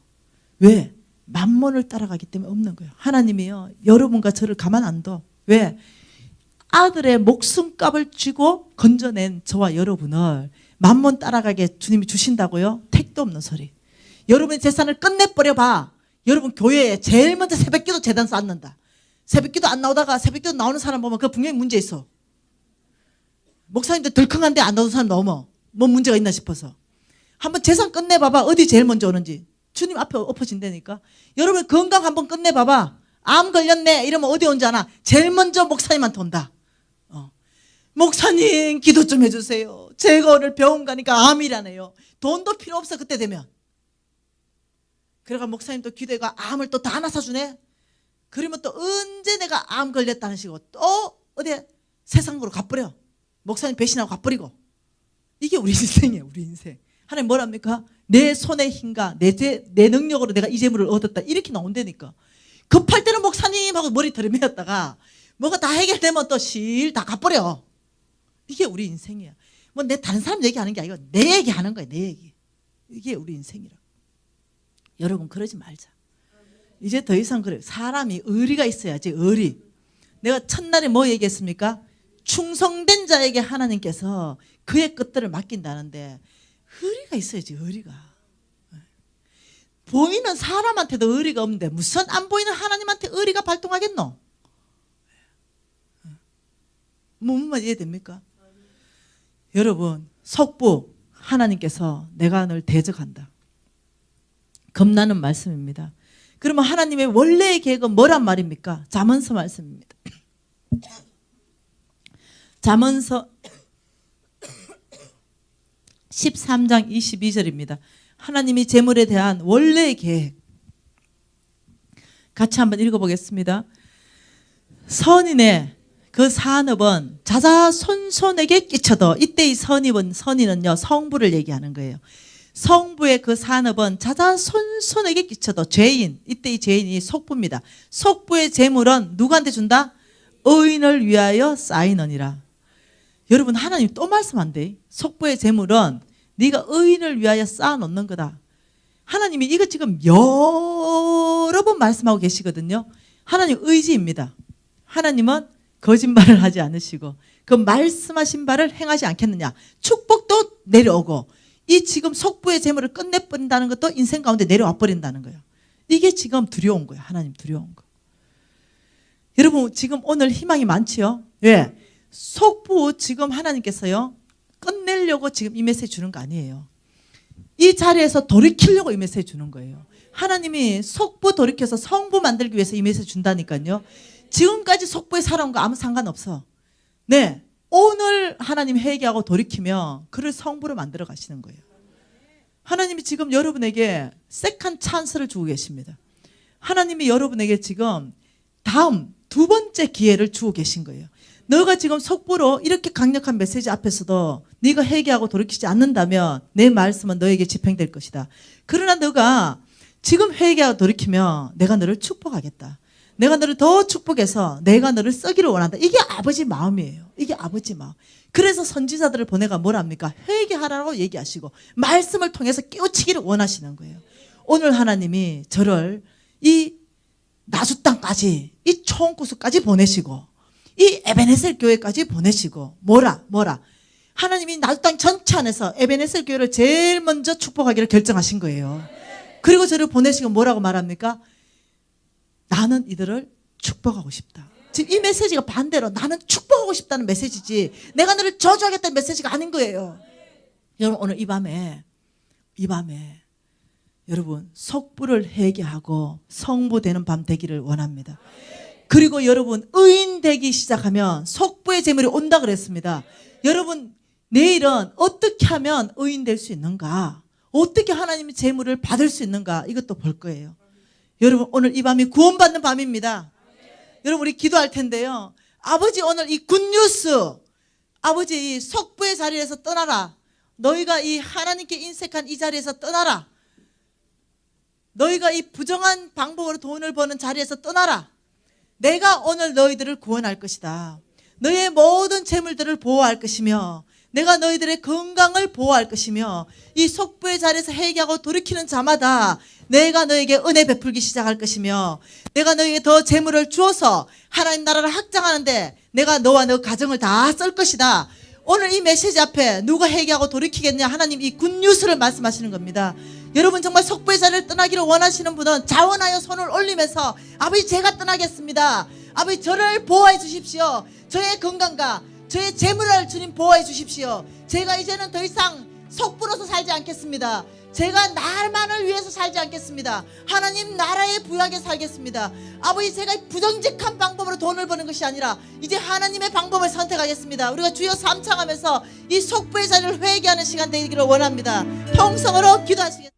왜? 만몬을 따라가기 때문에 없는 거예요. 하나님이요, 여러분과 저를 가만 안 둬. 왜? 아들의 목숨값을 쥐고 건져낸 저와 여러분을 만몬 따라가게 주님이 주신다고요? 택도 없는 소리. 여러분의 재산을 끝내버려봐. 여러분 교회에 제일 먼저 새벽기도 재단 쌓는다. 새벽기도 안 나오다가 새벽기도 나오는 사람 보면 그거 분명히 문제 있어. 목사님들 덜컹한데 안 나오는 사람 넘어. 뭐 문제가 있나 싶어서. 한번 재산 끝내봐봐. 어디 제일 먼저 오는지. 주님 앞에 엎어진다니까. 여러분 건강 한번 끝내봐봐. 암 걸렸네 이러면 어디 온지 아나? 제일 먼저 목사님한테 온다. 목사님 기도 좀 해주세요. 제가 오늘 병원 가니까 암이라네요. 돈도 필요 없어 그때 되면. 그래가 목사님 또 기도해가 암을 또 다 나서주네. 그러면 또 언제 내가 암 걸렸다는 식으로 또 어디 세상으로 가버려. 목사님 배신하고 가버리고. 이게 우리 인생이에요. 우리 인생. 하나님 뭐랍니까? 내 손의 힘과 내 능력으로 내가 이 재물을 얻었다 이렇게 나온다니까. 급할 때는 목사님 하고 머리 들이매었다가 뭐가 다 해결되면 또 실 다 가버려. 이게 우리 인생이야. 뭐 내 다른 사람 얘기하는 게 아니고 내 얘기하는 거야. 내 얘기. 이게 우리 인생이라고. 여러분 그러지 말자. 이제 더 이상 그래요. 사람이 의리가 있어야지. 의리. 내가 첫날에 뭐 얘기했습니까? 충성된 자에게 하나님께서 그의 것들을 맡긴다는데 의리가 있어야지. 의리가. 보이는 사람한테도 의리가 없는데 무슨 안 보이는 하나님한테 의리가 발동하겠노? 뭔 이해됩니까? 여러분 속부 하나님께서 내가 널 대적한다. 겁나는 말씀입니다. 그러면 하나님의 원래의 계획은 뭐란 말입니까? 잠언서 말씀입니다. 잠언서 13장 22절입니다. 하나님이 재물에 대한 원래의 계획 같이 한번 읽어보겠습니다. 선인의 그 산업은 자자손손에게 끼쳐도 이때 이 선인은요 성부를 얘기하는 거예요. 성부의 그 산업은 자자손손에게 끼쳐도 죄인 이때 이 죄인이 속부입니다. 속부의 재물은 누구한테 준다? 의인을 위하여 쌓이느니라. 여러분 하나님 또 말씀한대. 속부의 재물은 네가 의인을 위하여 쌓아놓는 거다. 하나님이 이거 지금 여러 번 말씀하고 계시거든요. 하나님 의지입니다. 하나님은 거짓말을 하지 않으시고 그 말씀하신 바를 행하지 않겠느냐. 축복도 내려오고 이 지금 속부의 재물을 끝내버린다는 것도 인생 가운데 내려와 버린다는 거예요. 이게 지금 두려운 거예요. 하나님 두려운 거. 여러분 지금 오늘 희망이 많지요. 왜? 속부 지금 하나님께서요 끝내려고 지금 이 메시지 주는 거 아니에요. 이 자리에서 돌이키려고 이 메시지 주는 거예요. 하나님이 속부 돌이켜서 성부 만들기 위해서 이 메시지 준다니까요. 지금까지 속부에 살아온 거 아무 상관없어. 네, 오늘 하나님 회개하고 돌이키면 그를 성부로 만들어 가시는 거예요. 하나님이 지금 여러분에게 세컨 찬스를 주고 계십니다. 하나님이 여러분에게 지금 다음 두 번째 기회를 주고 계신 거예요. 너가 지금 속보로 이렇게 강력한 메시지 앞에서도 네가 회개하고 돌이키지 않는다면 내 말씀은 너에게 집행될 것이다. 그러나 너가 지금 회개하고 돌이키면 내가 너를 축복하겠다. 내가 너를 더 축복해서 내가 너를 쓰기를 원한다. 이게 아버지 마음이에요. 이게 아버지 마음. 그래서 선지자들을 보내가 뭐랍니까? 회개하라고 얘기하시고 말씀을 통해서 깨우치기를 원하시는 거예요. 오늘 하나님이 저를 이 나주 땅까지 이 총구수까지 보내시고 이 에베네셀 교회까지 보내시고 뭐라 하나님이 나주 땅 전체 안에서 에베네셀 교회를 제일 먼저 축복하기를 결정하신 거예요. 그리고 저를 보내시고 뭐라고 말합니까? 나는 이들을 축복하고 싶다. 지금 이 메시지가 반대로 나는 축복하고 싶다는 메시지지 내가 너를 저주하겠다는 메시지가 아닌 거예요. 여러분 오늘 이 밤에 여러분 속부를 회개하고 성부되는 밤 되기를 원합니다. 그리고 여러분 의인 되기 시작하면 속부의 재물이 온다 그랬습니다. 여러분 내일은 어떻게 하면 의인 될 수 있는가, 어떻게 하나님의 재물을 받을 수 있는가, 이것도 볼 거예요. 여러분 오늘 이 밤이 구원받는 밤입니다. 여러분 우리 기도할 텐데요. 아버지 오늘 이 굿뉴스, 아버지 이 속부의 자리에서 떠나라. 너희가 이 하나님께 인색한 이 자리에서 떠나라. 너희가 이 부정한 방법으로 돈을 버는 자리에서 떠나라. 내가 오늘 너희들을 구원할 것이다. 너희의 모든 재물들을 보호할 것이며 내가 너희들의 건강을 보호할 것이며 이 속부의 자리에서 회개하고 돌이키는 자마다 내가 너에게 은혜 베풀기 시작할 것이며 내가 너에게 더 재물을 주어서 하나님 나라를 확장하는데 내가 너와 너 가정을 다 쓸 것이다. 오늘 이 메시지 앞에 누가 회개하고 돌이키겠냐, 하나님 이 굿뉴스를 말씀하시는 겁니다. 여러분 정말 속부의 자리를 떠나기를 원하시는 분은 자원하여 손을 올리면서 아버지 제가 떠나겠습니다. 아버지 저를 보호해 주십시오. 저의 건강과 저의 재물을 주님 보호해 주십시오. 제가 이제는 더 이상 속부로서 살지 않겠습니다. 제가 나만을 위해서 살지 않겠습니다. 하나님 나라의 부약에 살겠습니다. 아버지 제가 부정직한 방법으로 돈을 버는 것이 아니라 이제 하나님의 방법을 선택하겠습니다. 우리가 주여 삼창하면서 이 속부의 자리를 회개하는 시간 되기를 원합니다. 통성으로 기도하시겠습니다.